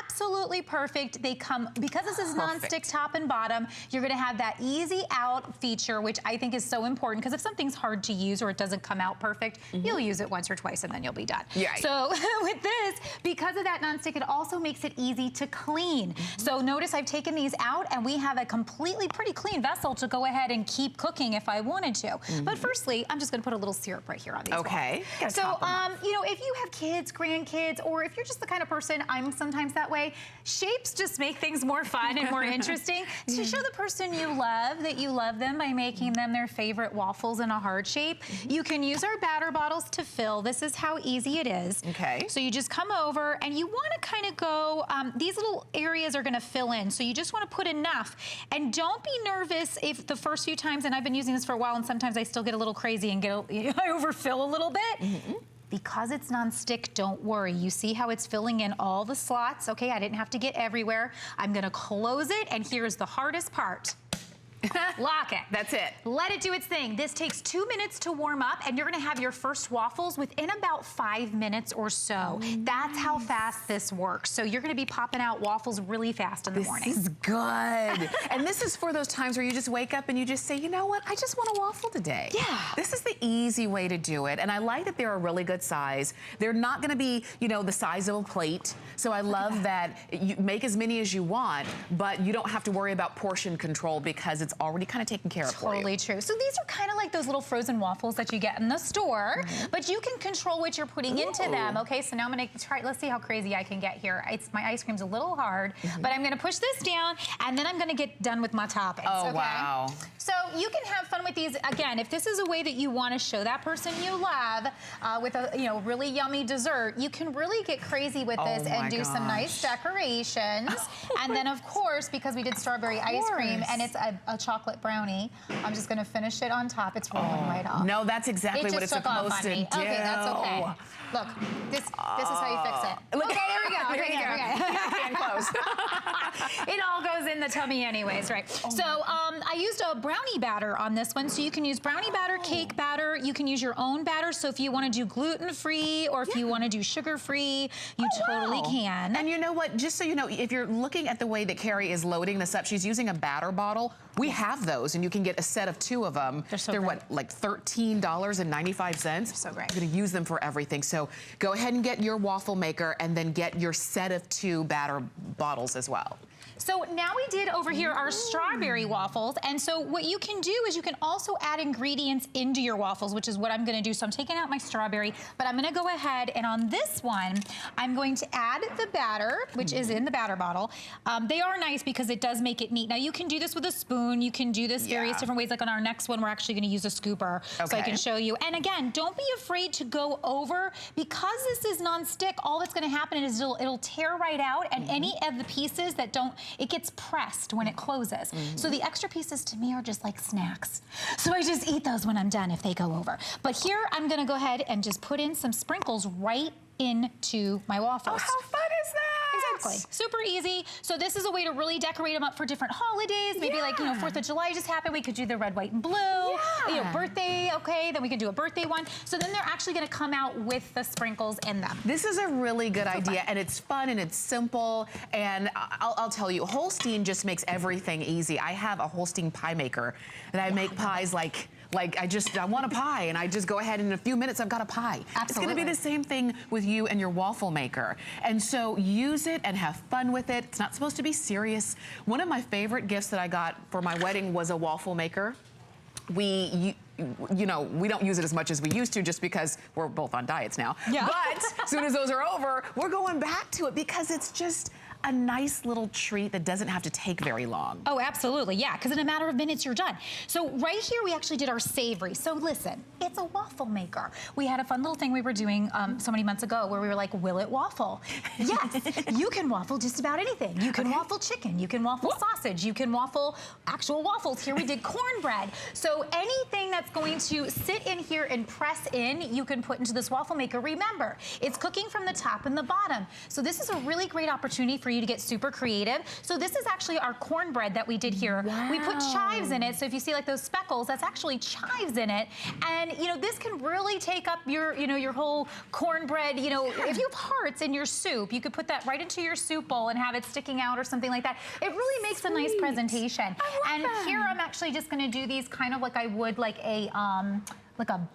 absolutely perfect. They come, because this is nonstick top and bottom, you're gonna have that easy out feature, which I think is so important, because if something's hard to use or it doesn't come out perfect, you'll use it once or twice and then you'll be done. Yeah. So with this, because of that nonstick, it also makes it easy to clean. So notice I've taken these out and we have a completely pretty clean vessel to go ahead and keep cooking if I wanted to. But firstly, I'm just gonna put a little syrup right here on these. Okay. So, you know, if you have kids, grandkids, or if you're just the kind of person, I'm sometimes that way, shapes just make things more fun and more interesting. To show the person you love that you love them by making them their favorite waffles in a heart shape, you can use our batter bottles to fill. This is how easy it is. Okay. So you just come over and you want to kind of go, these little areas are going to fill in. So you just want to put enough. And don't be nervous if the first few times, and I've been using this for a while and sometimes I still get a little crazy and I overfill a little bit. Because it's nonstick, don't worry. You see how it's filling in all the slots? Okay, I didn't have to get everywhere. I'm gonna close it, and here's the hardest part. Lock it. That's it. Let it do its thing. This takes 2 minutes to warm up, and you're gonna have your first waffles within about 5 minutes or so. That's how fast this works. So you're gonna be popping out waffles really fast in the morning. This is good. And this is for those times where you just wake up and you just say, you know what, I just want a waffle today. Yeah. This is the easy way to do it. And I like that they're a really good size. They're not gonna be, you know, the size of a plate. So I love that you make as many as you want, but you don't have to worry about portion control because it's it's already kind of taken care of for you. Totally true. So these are kind of like those little frozen waffles that you get in the store, but you can control what you're putting into them. Okay, so now I'm gonna try, let's see how crazy I can get here. My ice cream's a little hard, but I'm gonna push this down and then I'm gonna get done with my toppings. Oh, okay? wow. So you can have fun with these. Again, if this is a way that you wanna show that person you love with a really yummy dessert, you can really get crazy with this and do some nice decorations. And then of course, because we did strawberry ice cream and it's a chocolate brownie, I'm just gonna finish it on top. It's rolling right off. No, that's exactly what it's supposed to do. Okay, that's okay. Look, this is how you fix it. Look, okay, there we go. There you go. And close. It all goes in the tummy anyways, right? So I used a brownie batter on this one. So you can use brownie batter, cake batter. You can use your own batter. So if you want to do gluten-free or if you want to do sugar-free, you totally can. And you know what? Just so you know, if you're looking at the way that Carrie is loading this up, she's using a batter bottle. We have those, and you can get a set of 2 of them. They're what, like $13.95? So great. You're gonna use them for everything. So go ahead and get your waffle maker and then get your set of 2 batter bottles as well. So now we did over here our strawberry waffles. And so what you can do is you can also add ingredients into your waffles, which is what I'm gonna do. So I'm taking out my strawberry, but I'm gonna go ahead and on this one, I'm going to add the batter, which is in the batter bottle. They are nice because it does make it neat. Now you can do this with a spoon. You can do this various different ways. Like on our next one, we're actually gonna use a scooper so I can show you. And again, don't be afraid to go over because this is non-stick. All that's gonna happen is it'll tear right out and any of the pieces that don't, it gets pressed when it closes. So the extra pieces to me are just like snacks. So I just eat those when I'm done if they go over. But here I'm gonna go ahead and just put in some sprinkles right into my waffles. Oh, how fun is that? Exactly. Super easy. So this is a way to really decorate them up for different holidays. Maybe like, 4th of July just happened. We could do the red, white, and blue. Birthday, okay, then we can do a birthday one. So then they're actually gonna come out with the sprinkles in them. This is a really good idea, and it's fun and it's simple. And I'll tell you, Holstein just makes everything easy. I have a Holstein pie maker, and I make pies like I want a pie, and I just go ahead and in a few minutes I've got a pie. Absolutely. It's gonna be the same thing with you and your waffle maker. And so use it and have fun with it. It's not supposed to be serious. One of my favorite gifts that I got for my wedding was a waffle maker. We don't use it as much as we used to just because we're both on diets now. Yeah. But as soon as those are over, we're going back to it because it's just a nice little treat that doesn't have to take very long. Oh, absolutely, yeah, because in a matter of minutes, you're done. So right here, we actually did our savory. So listen, it's a waffle maker. We had a fun little thing we were doing so many months ago where we were like, will it waffle? Yes, you can waffle just about anything. You can waffle chicken, you can waffle sausage, you can waffle actual waffles. Here we did cornbread. So anything that's going to sit in here and press in, you can put into this waffle maker. Remember, it's cooking from the top and the bottom. So this is a really great opportunity for you to get super creative. So this is actually our cornbread that we did here. Wow. We put chives in it. So if you see like those speckles, that's actually chives in it. And this can really take up your, your whole cornbread. If you have hearts in your soup, you could put that right into your soup bowl and have it sticking out or something like that. It really makes a nice presentation. And here I'm actually just gonna do these kind of like I would like a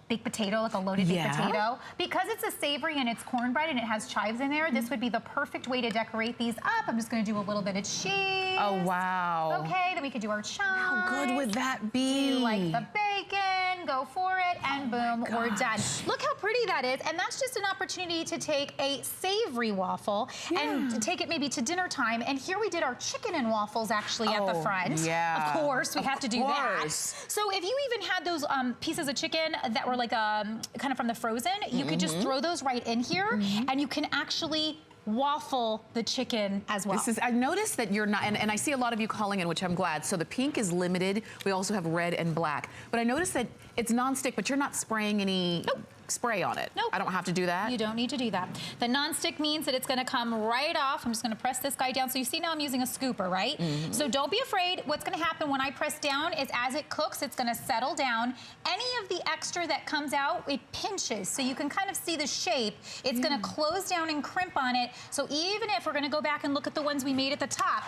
baked potato, like a loaded baked potato. Because it's a savory and it's cornbread and it has chives in there, this would be the perfect way to decorate these up. I'm just gonna do a little bit of cheese. Oh, wow. Okay, then we could do our chives. How good would that be? Do like the bacon, go for it, and boom, we're done. Look how pretty that is. And that's just an opportunity to take a savory waffle and take it maybe to dinner time. And here we did our chicken and waffles actually at the front. Yeah. Of course, we have to do that. So if you even had those pieces of chicken that were like kind of from the frozen, you could just throw those right in here and you can actually waffle the chicken as well. I noticed that you're not, and I see a lot of you calling in, which I'm glad. So the pink is limited. We also have red and black. But I noticed that it's nonstick, but you're not spraying any spray on it. Nope. I don't have to do that? You don't need to do that. The nonstick means that it's gonna come right off. I'm just gonna press this guy down. So you see now I'm using a scooper, right? So don't be afraid. What's gonna happen when I press down is as it cooks, it's gonna settle down. Any of the extra that comes out, it pinches. So you can kind of see the shape. It's gonna close down and crimp on it. So even if we're gonna go back and look at the ones we made at the top,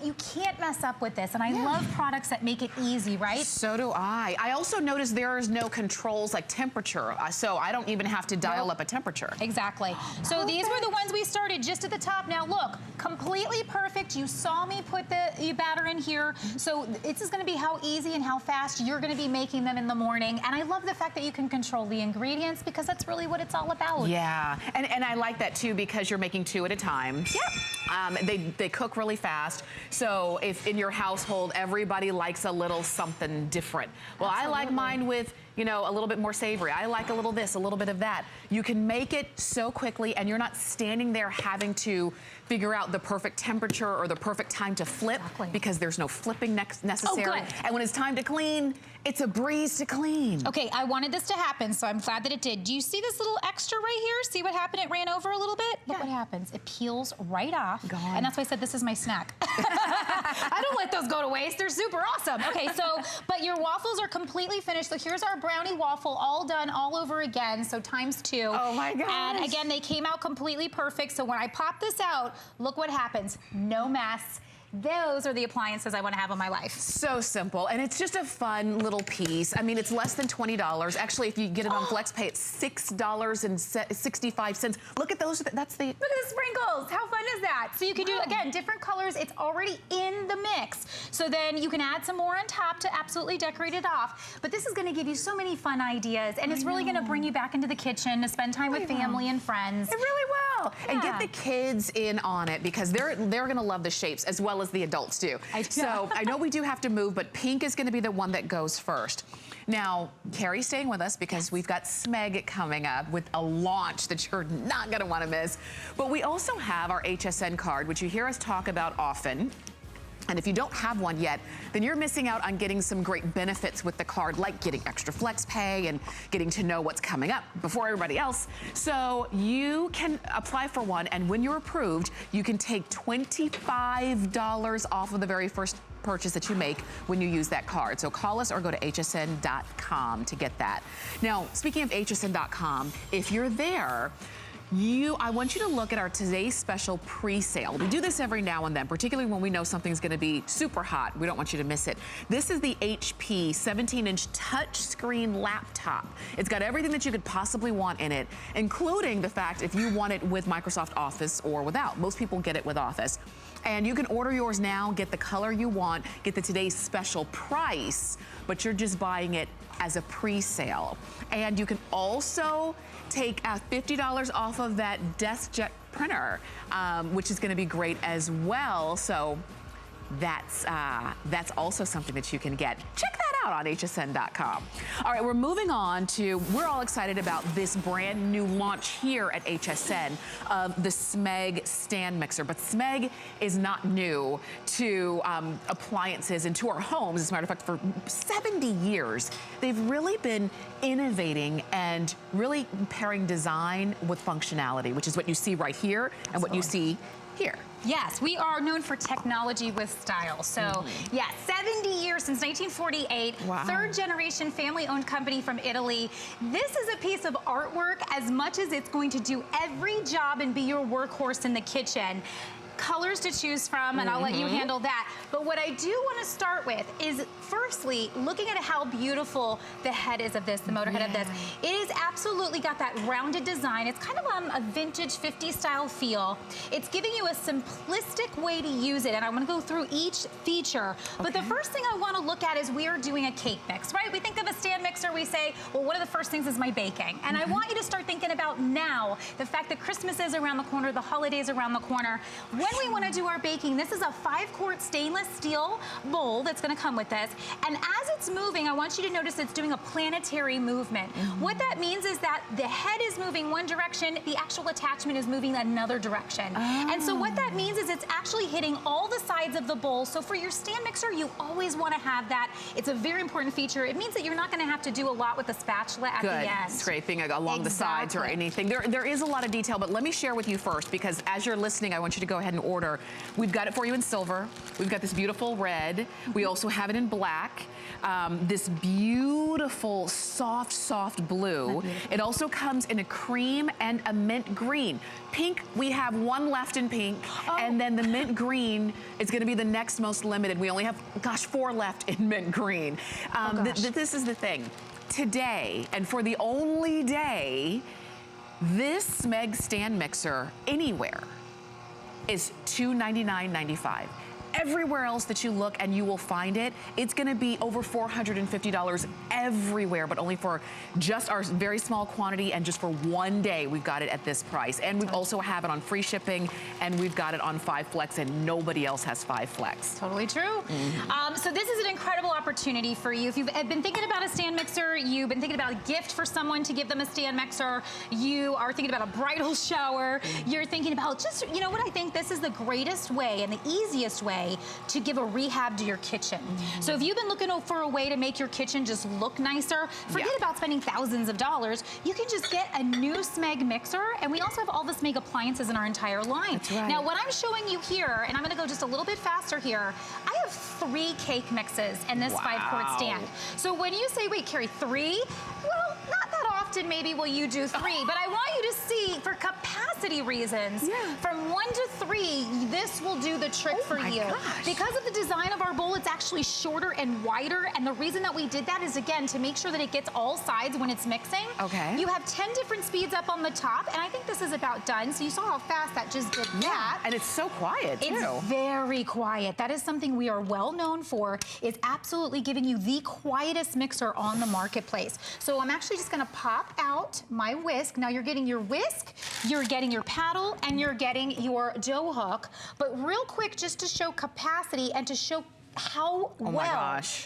you can't mess up with this. And I love products that make it easy, right? So do I. I also noticed there is no controls like temperature. so I don't even have to dial up a temperature. Exactly. So these were the ones we started just at the top. Now look, completely perfect. You saw me put the batter in here. So this is gonna be how easy and how fast you're gonna be making them in the morning. And I love the fact that you can control the ingredients because that's really what it's all about. Yeah, and I like that too because you're making 2 at a time. Yep. They cook really fast. So if in your household, everybody likes a little something different. Well, Absolutely. I like mine with, you know, a little bit more savory. I like a little this, a little bit of that. You can make it so quickly and you're not standing there having to figure out the perfect temperature or the perfect time to flip because there's no flipping necessary. Oh, good. And when it's time to clean, it's a breeze to clean. Okay, I wanted this to happen, so I'm glad that it did. Do you see this little extra right here? See what happened? It ran over a little bit? Look what happens. It peels right off. Gone. And that's why I said this is my snack. I don't let those go to waste. They're super awesome. Okay, so, but your waffles are completely finished. So here's our brownie waffle all done all over again, so ×2. Oh my gosh. And again, they came out completely perfect. So when I pop this out, look what happens. No mess. Those are the appliances I want to have in my life. So simple, and it's just a fun little piece. I mean, it's less than $20. Actually, if you get it on FlexPay, it's $6.65. Look at those, that's the... Look at the sprinkles, how fun is that? So you can do, again, different colors, it's already in the mix. So then you can add some more on top to absolutely decorate it off. But this is gonna give you so many fun ideas, and it's really gonna bring you back into the kitchen to spend time with family and friends. It really will. And get the kids in on it because they're gonna love the shapes as well as the adults do. So I know we do have to move, but pink is gonna be the one that goes first. Now, Carrie's staying with us because we've got SMEG coming up with a launch that you're not gonna wanna miss. But we also have our HSN card, which you hear us talk about often. And if you don't have one yet, then you're missing out on getting some great benefits with the card, like getting extra flex pay and getting to know what's coming up before everybody else. So you can apply for one, and when you're approved, you can take $25 off of the very first purchase that you make when you use that card. So call us or go to hsn.com to get that. Now, speaking of hsn.com, if you're there, I want you to look at our today's special pre-sale. We do this every now and then, particularly when we know something's gonna be super hot. We don't want you to miss it. This is the HP 17-inch touchscreen laptop. It's got everything that you could possibly want in it, including the fact if you want it with Microsoft Office or without. Most people get it with Office. And you can order yours now, get the color you want, get the today's special price, but you're just buying it as a pre-sale. And you can also take $50 off of that DeskJet printer, which is gonna be great as well. So that's also something that you can get. Check that out on hsn.com. All right, we're moving on to, we're all excited about this brand new launch here at HSN of the SMEG stand mixer. But SMEG is not new to appliances and to our homes. As a matter of fact, for 70 years, they've really been innovating and really pairing design with functionality, which is what you see right here and what you see here. Yes, we are known for technology with style. So, yeah, 70 years since 1948, third generation family-owned company from Italy. This is a piece of artwork as much as it's going to do every job and be your workhorse in the kitchen. Colors to choose from, and I'll let you handle that. But what I do want to start with is, firstly, looking at how beautiful the head is of this, the motor head of this. It is absolutely got that rounded design. It's kind of a vintage 50s style feel. It's giving you a simplistic way to use it, and I'm going to go through each feature. But the first thing I want to look at is we are doing a cake mix, right? We think of a stand mixer, we say, well, one of the first things is my baking. And I want you to start thinking about now, the fact that Christmas is around the corner, the holidays around the corner. When we want to do our baking, this is a 5-quart stainless steel bowl that's going to come with this. And as it's moving, I want you to notice it's doing a planetary movement. What that means is that the head is moving one direction, the actual attachment is moving another direction. And so what that means is it's actually hitting all the sides of the bowl. So for your stand mixer, you always want to have that. It's a very important feature. It means that you're not going to have to do a lot with the spatula at the end. Scraping along the sides or anything. There is a lot of detail, but let me share with you first, because as you're listening, I want you to go ahead and order. We've got it for you in silver. We've got this beautiful red. We also have it in black. This beautiful, soft blue. It also comes in a cream and a mint green. Pink, we have one left in pink, and then the mint green is gonna be the next most limited. We only have, gosh, 4 left in mint green. This is the thing. Today, and for the only day, this Smeg stand mixer anywhere is $299.95. Everywhere else that you look and you will find it, it's gonna be over $450 everywhere, but only for just our very small quantity and just for one day we've got it at this price. And we also have it on free shipping, and we've got it on 5 Flex, and nobody else has 5 Flex. Totally true. So this is an incredible opportunity for you. If you've been thinking about a stand mixer, you've been thinking about a gift for someone to give them a stand mixer, you are thinking about a bridal shower, you're thinking about just, you know what, I think this is the greatest way and the easiest way to give a rehab to your kitchen. So if you've been looking for a way to make your kitchen just look nicer, forget about spending thousands of dollars. You can just get a new Smeg mixer, and we also have all the Smeg appliances in our entire line. That's right. Now what I'm showing you here, and I'm gonna go just a little bit faster here, I have 3 cake mixes in this 5-quart stand. So when you say, wait, Carrie, 3? Well, not that often maybe will you do 3, but I want you to see, for capacity reasons, from 1 to 3, this will do the trick for you. Because of the design of our bowl, it's actually shorter and wider, and the reason that we did that is, again, to make sure that it gets all sides when it's mixing. You have 10 different speeds up on the top, and I think this is about done. So you saw how fast that just did that. And it's so quiet, too. It's very quiet. That is something we are well known for, is absolutely giving you the quietest mixer on the marketplace. So I'm actually just gonna pop out my whisk. Now you're getting your whisk, you're getting your paddle, and you're getting your dough hook. But real quick, just to show capacity and to show how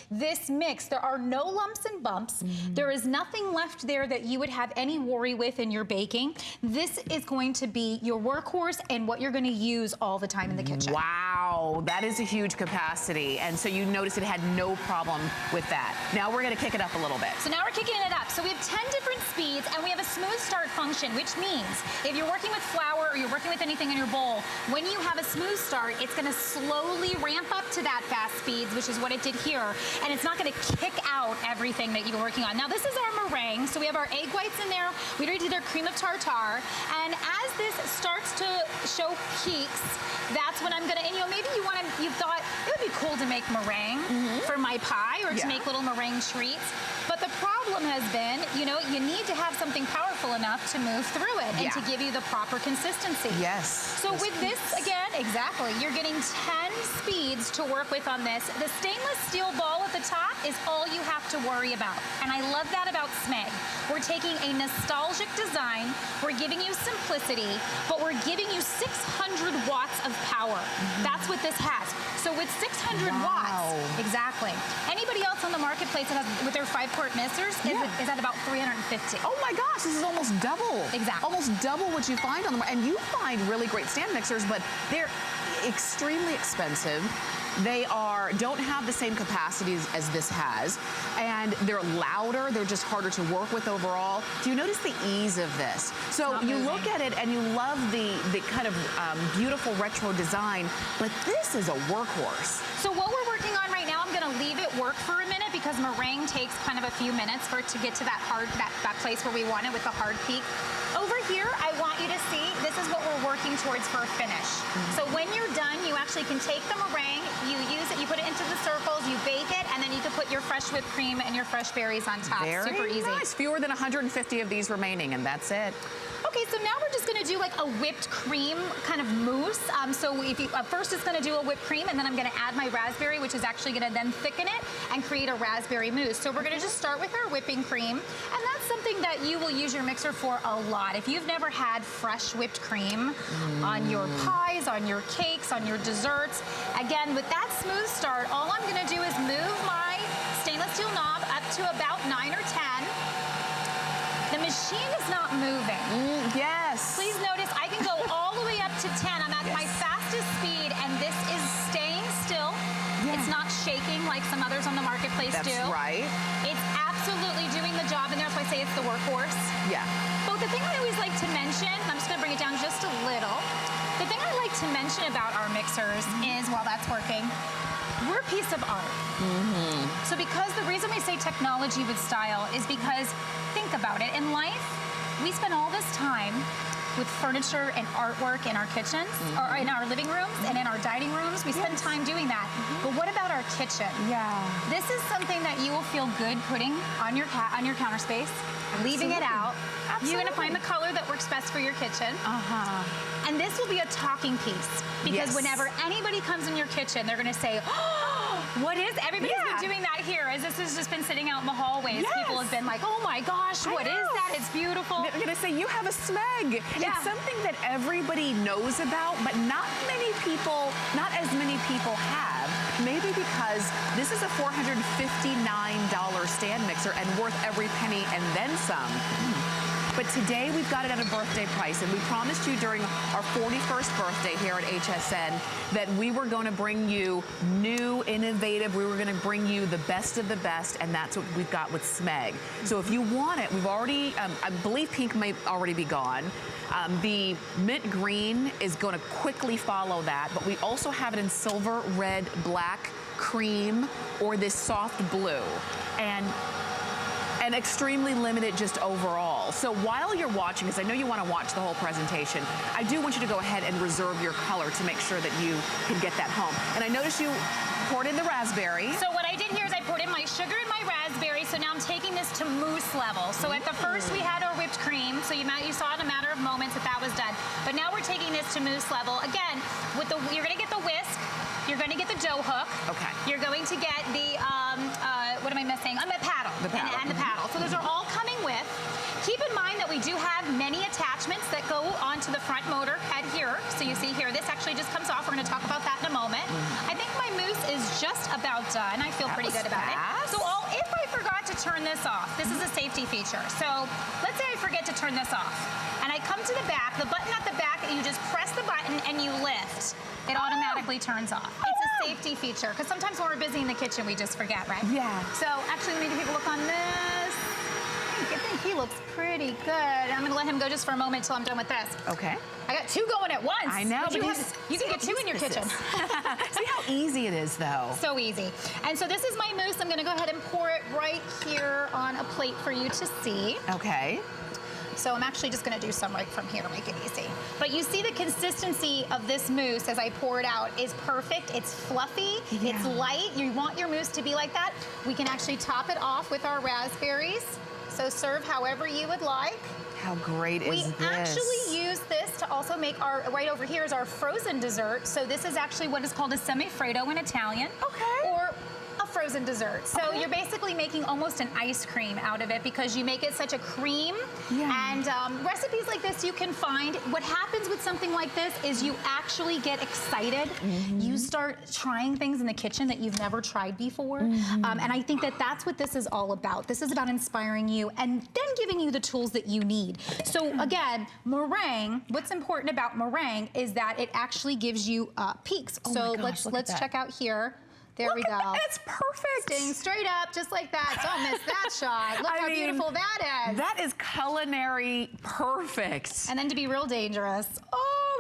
this mix, there are no lumps and bumps. There is nothing left there that you would have any worry with in your baking. This is going to be your workhorse and what you're going to use all the time in the kitchen. Wow, that is a huge capacity. And so you notice it had no problem with that. Now we're going to kick it up a little bit. So now we're kicking it up. So we have 10 different speeds, and we have a smooth start function, which means if you're working with flour or you're working with anything in your bowl, when you have a smooth start, it's going to slowly ramp up to that fast speeds, which is what it did here, and it's not going to kick out everything that you were working on. Now this is our meringue, so we have our egg whites in there. We already did our cream of tartar, and as this starts to show peaks, that's when I'm going to, and you know, maybe you thought it would be cool to make meringue for my pie or to make little meringue treats, but the problem has been, you know, you need to have something powerful enough to move through it and to give you the proper consistency. So with this, again, exactly, you're getting 10 speeds to work with on this. The stainless steel ball at the top is all you have to worry about. And I love that about Smeg. We're taking a nostalgic design, we're giving you simplicity, but we're giving you 600 watts of power. That's what this has. So with 600 watts, exactly. Anybody else on the marketplace that has, with their 5-quart mixers is at about 350. Oh my gosh, this is almost double. Exactly. Almost double what you find on the market. And you find really great stand mixers, but they're extremely expensive. They don't have the same capacities as this has, and they're louder, they're just harder to work with overall. Do you notice the ease of this? So you look at it and you love the kind of beautiful retro design, but this is a workhorse. So what we're working on right now, I'm gonna leave it work for a minute because meringue takes kind of a few minutes for it to get to that hard, that place where we want it with the hard peak. Over here, I want you to see, this is what we're working towards for a finish. So when you're done, you actually can take the meringue, you use it, you put it into the circles, you bake it, and then you can put your fresh whipped cream and your fresh berries on top. Super easy. Nice. Fewer than 150 of these remaining, and that's it. Okay, so now we're just gonna do like a whipped cream kind of mousse. So if you, first it's gonna do a whipped cream, and then I'm gonna add my raspberry, which is actually gonna then thicken it and create a raspberry mousse. So we're gonna just start with our whipping cream, and that's something that you will use your mixer for a lot. If you've never had fresh whipped cream on your pies, on your cakes, on your desserts, again, with that smooth start, all I'm gonna do is move my stainless steel knob up to about 9 or 10. The machine is not moving. Yes. Please notice I can go all the way up to 10. I'm at my fastest speed, and this is staying still. It's not shaking like some others on the marketplace do. That's right. It's absolutely doing the job, and that's why I say it's the workhorse. Yeah. But the thing I always like to mention, I'm just gonna bring it down just a little, The thing I like to mention about our mixers is, while that's working, we're a piece of art. So because the reason we say technology with style is because, think about it, in life, we spend all this time with furniture and artwork in our kitchens, or in our living rooms and in our dining rooms. We spend time doing that. But what about our kitchen? Yeah. This is something that you will feel good putting on your counter space, leaving it out. You're gonna find the color that works best for your kitchen. And this will be a talking piece, because whenever anybody comes in your kitchen, they're gonna say, oh, what is, everybody's been doing that here, as this has just been sitting out in the hallways. People have been like, oh my gosh, what is that? It's beautiful. They're gonna say, you have a smeg. It's something that everybody knows about, but not as many people have. Maybe because this is a $459 stand mixer and worth every penny and then some. But today we've got it at a birthday price, and we promised you during our 41st birthday here at HSN that we were going to bring you new, innovative, we were going to bring you the best of the best, and that's what we've got with Smeg. So if you want it, we've already, I believe pink may already be gone. The mint green is going to quickly follow that, but we also have it in silver, red, black, cream, or this soft blue. And extremely limited just overall. So while you're watching, because I know you want to watch the whole presentation, I do want you to go ahead and reserve your color to make sure that you can get that home. And I noticed you poured in the raspberry. So what I did here is I poured in my sugar and my raspberry, so now I'm taking this to mousse level. So at the first we had our whipped cream, so you saw in a matter of moments that was done. But now we're taking this to mousse level. Again, you're gonna get the whisk, you're gonna get the dough hook. Okay. You're going to get the, what am I missing? The paddle. The paddle. And the paddle. So those are all coming with. Keep in mind that we do have many attachments that go onto the front motor head here. So you see here, this actually just comes off. We're gonna talk about that in a moment. I think my mousse is just about done. I feel pretty good about it. So if I forgot to turn this off, this is a safety feature. So let's say I forget to turn this off, and I come to the back, the button at the back, and you just press the button and you lift. It automatically turns off. It's a safety feature, because sometimes when we're busy in the kitchen, we just forget, right? Yeah. So actually, let me take a look on this. I think he looks pretty good. I'm gonna let him go just for a moment till I'm done with this. Okay. I got two going at once. I know, but you can get two in your kitchen. See how easy it is, though. So easy. And so this is my mousse. I'm gonna go ahead and pour it right here on a plate for you to see. Okay. So I'm actually just gonna do some right from here to make it easy. But you see the consistency of this mousse as I pour it out is perfect. It's fluffy, it's light. You want your mousse to be like that. We can actually top it off with our raspberries. So serve however you would like. How great is this? We actually use this to also make our, right over here is our frozen dessert. So this is actually what is called a semifreddo in Italian. Okay. Or a frozen dessert. So you're basically making almost an ice cream out of it, because you make it such a cream. And recipes like this you can find. What happens with something like this is you actually get excited. You start trying things in the kitchen that you've never tried before. And I think that that's what this is all about. This is about inspiring you and then giving you the tools that you need. So again, meringue, what's important about meringue is that it actually gives you peaks. So let's check out here. There we go. It's perfect. Staying straight up, just like that. Don't miss that shot. Look how beautiful that is. That is culinary perfect. And then to be real dangerous,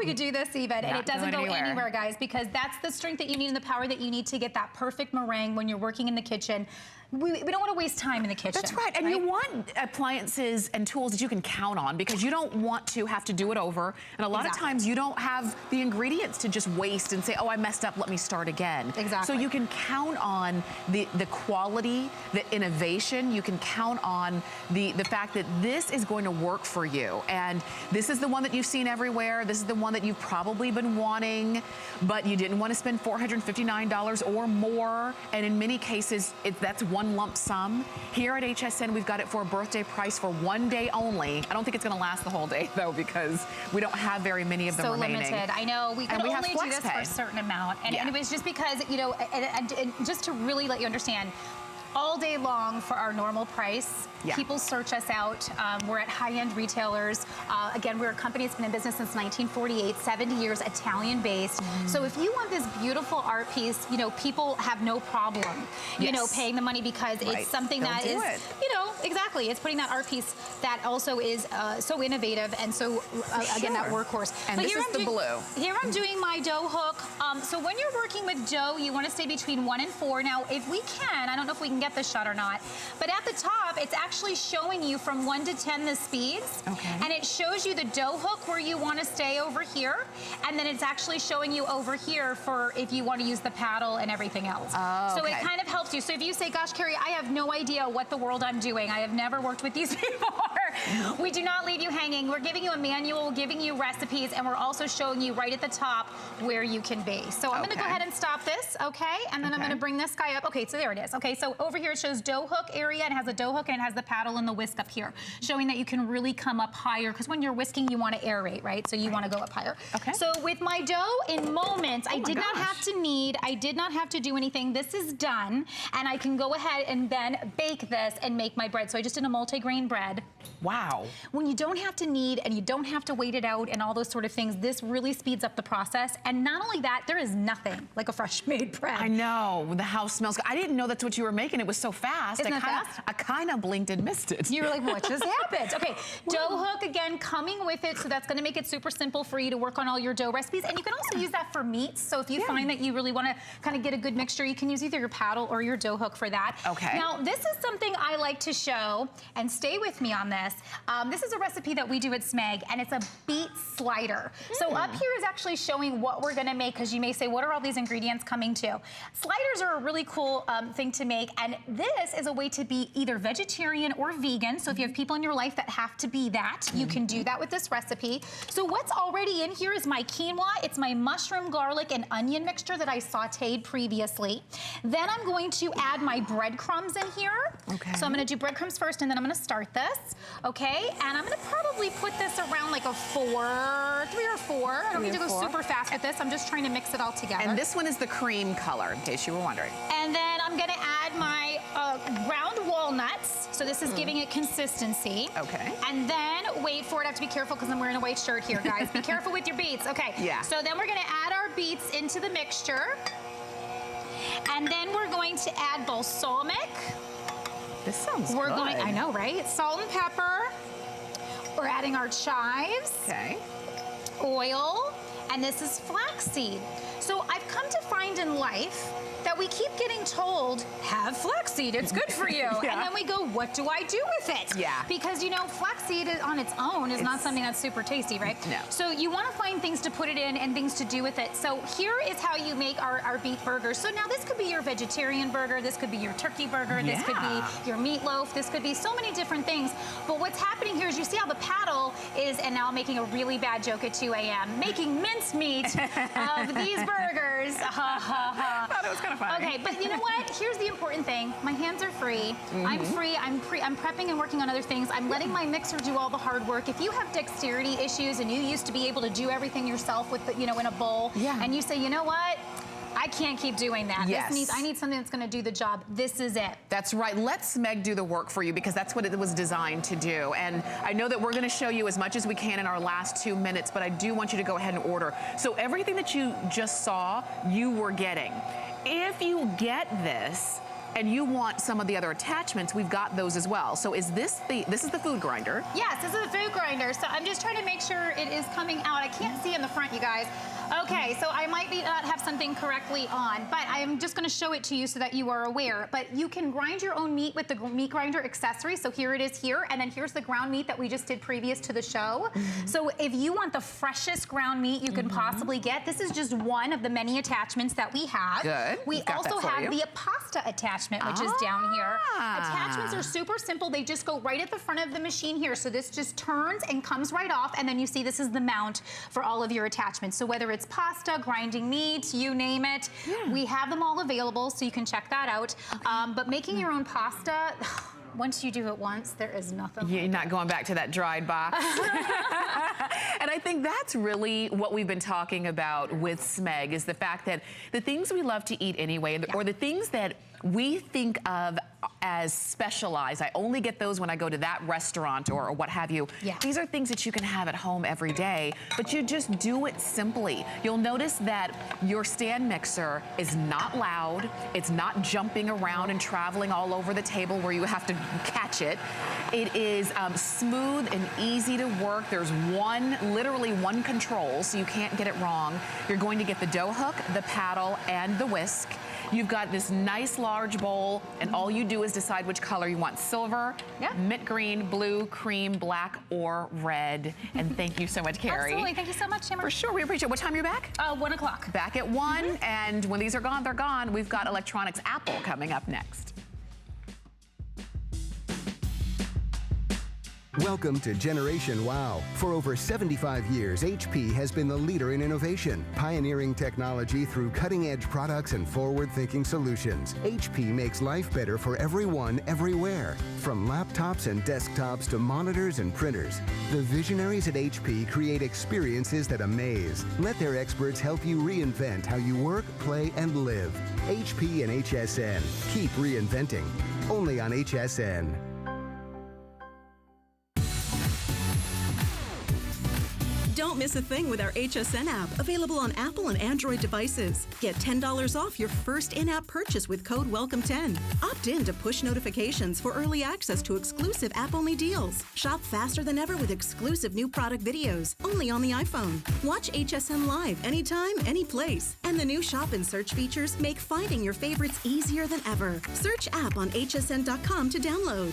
we could do this even. And it doesn't go anywhere, guys, because that's the strength that you need and the power that you need to get that perfect meringue when you're working in the kitchen. We don't want to waste time in the kitchen. That's right. And you want appliances and tools that you can count on, because you don't want to have to do it over. And a lot of times you don't have the ingredients to just waste and say, oh, I messed up, let me start again. So you can count on the quality, the innovation. You can count on the fact that this is going to work for you. And this is the one that you've seen everywhere. This is the one that you've probably been wanting, but you didn't want to spend $459 or more. And in many cases, that's one lump sum. Here at HSN, we've got it for a birthday price for one day only. I don't think it's going to last the whole day, though, because we don't have very many of them remaining. So limited. I know. We can only do this for a certain amount. And it was just because, you know, and just to really let you understand, all day long for our normal price. Yeah. People search us out. We're at high-end retailers. Again, we're a company that's been in business since 1948, 70 years, Italian-based. So if you want this beautiful art piece, you know, people have no problem, you know, paying the money because it's something that is, you know, exactly. It's putting that art piece that also is so innovative and so, again, that workhorse. And this is the blue. Here I'm doing my dough hook. So when you're working with dough, you want to stay between 1 and 4. Now, if we can, I don't know if we can get this shot or not, but at the top, it's actually showing you from 1 to 10 the speeds. Okay. And it shows you the dough hook where you want to stay over here. And then it's actually showing you over here for if you want to use the paddle and everything else. Oh, so it kind of helps you. So if you say, gosh, Carrie, I have no idea what the world I'm doing. I have never worked with these before. We do not leave you hanging. We're giving you a manual, giving you recipes, and we're also showing you right at the top where you can be. So I'm going to go ahead and stop this, okay? And then I'm going to bring this guy up. Okay, so there it is. Okay, so over here it shows dough hook area. It has a dough hook and it has the paddle and the whisk up here, showing that you can really come up higher because when you're whisking, you want to aerate, right? So you want to go up higher. Okay. So with my dough, in moments, I did not have to knead. I did not have to do anything. This is done, and I can go ahead and then bake this and make my bread. So I just did a multi-grain bread. Wow. When you don't have to knead and you don't have to wait it out and all those sort of things, this really speeds up the process. And not only that, there is nothing like a fresh made bread. I know, the house smells good. I didn't know that's what you were making. It was so fast. Isn't that fast? I kind of blinked and missed it. You were like, what just happened? Okay, dough hook, again, coming with it, so that's gonna make it super simple for you to work on all your dough recipes. And you can also use that for meats. So if you find that you really wanna kind of get a good mixture, you can use either your paddle or your dough hook for that. Okay. Now, this is something I like to show, and stay with me on this. This is a recipe that we do at SMEG, and it's a beet slider. So up here is actually showing what we're gonna make, because you may say, what are all these ingredients coming to? Sliders are a really cool thing to make, and this is a way to be either vegetarian or vegan. So if you have people in your life that have to be that, you can do that with this recipe. So what's already in here is my quinoa. It's my mushroom, garlic, and onion mixture that I sauteed previously. Then I'm going to add my breadcrumbs in here. Okay. So I'm gonna do breadcrumbs first, and then I'm gonna start this, okay? And I'm gonna probably put this around like a 3 or 4. I don't need to go super fast with this. I'm just trying to mix it all together. And this one is the cream color, in case you were wondering. And then I'm gonna add my ground walnuts. So this is giving it consistency. Okay. And then, wait for it, I have to be careful because I'm wearing a white shirt here, guys. Be careful with your beets. Okay. Yeah. So then we're gonna add our beets into the mixture. And then we're going to add balsamic. This sounds good. I know, right? Salt and pepper. We're adding our chives. Okay. Oil. And this is flaxseed. So I've come to find in life that we keep getting told, have flaxseed, it's good for you. And then we go, what do I do with it? Yeah. Because, you know, flaxseed on its own is not something that's super tasty, right? No. So you want to find things to put it in and things to do with it. So here is how you make our beet burgers. So now this could be your vegetarian burger, this could be your turkey burger, this could be your meatloaf, this could be so many different things. But what's happening here is you see how the paddle is, and now I'm making a really bad joke at 2 a.m., making mincemeat of these burgers. Ha, ha, ha. I thought it was kind of funny. Okay, but you know what? Here's the important thing. My hands are free. I'm free. I'm prepping and working on other things. I'm letting my mixer do all the hard work. If you have dexterity issues and you used to be able to do everything yourself with, in a bowl, and you say, you know what? I can't keep doing that. Yes. I need something that's going to do the job. This is it. That's right. Let SMEG do the work for you, because that's what it was designed to do. And I know that we're going to show you as much as we can in our last 2 minutes, but I do want you to go ahead and order. So everything that you just saw, you were getting. If you get this and you want some of the other attachments, we've got those as well. So is this is the food grinder? Yes, this is the food grinder. So I'm just trying to make sure it is coming out. I can't see in the front, you guys. Okay, so I might not have something correctly on, but I'm just gonna show it to you so that you are aware. But you can grind your own meat with the meat grinder accessory. So here it is here, and then here's the ground meat that we just did previous to the show. So if you want the freshest ground meat you can possibly get, this is just one of the many attachments that we have. Good. We also have the pasta attachment, which is down here. Attachments are super simple. They just go right at the front of the machine here. So this just turns and comes right off, and then you see this is the mount for all of your attachments. So whether it's pasta, grinding meat, you name it, we have them all available, so you can check that out. But making your own pasta, once you do it once, there is nothing. You're not going back to that dried box. And I think that's really what we've been talking about with SMEG, is the fact that the things we love to eat anyway, or the things that we think of as specialized. I only get those when I go to that restaurant or what have you. Yeah. These are things that you can have at home every day, but you just do it simply. You'll notice that your stand mixer is not loud. It's not jumping around and traveling all over the table where you have to catch it. It is smooth and easy to work. There's literally one control, so you can't get it wrong. You're going to get the dough hook, the paddle, and the whisk. You've got this nice large bowl, and all you do is decide which color you want. Silver, mint green, blue, cream, black, or red. And thank you so much, Carrie. Absolutely. Thank you so much, Tamara. For sure. We appreciate it. What time are you back? 1 o'clock. Back at 1, and when these are gone, they're gone. We've got Electronics Apple coming up next. Welcome to Generation Wow. For over 75 years, HP has been the leader in innovation, pioneering technology through cutting-edge products and forward-thinking solutions. HP makes life better for everyone, everywhere. From laptops and desktops to monitors and printers, the visionaries at HP create experiences that amaze. Let their experts help you reinvent how you work, play, and live. HP and HSN. Keep reinventing. Only on HSN. Don't miss a thing with our HSN app, available on Apple and Android devices. Get $10 off your first in-app purchase with code WELCOME10. Opt in to push notifications for early access to exclusive app-only deals. Shop faster than ever with exclusive new product videos, only on the iPhone. Watch HSN live anytime, any place. And the new shop and search features make finding your favorites easier than ever. Search app on hsn.com to download.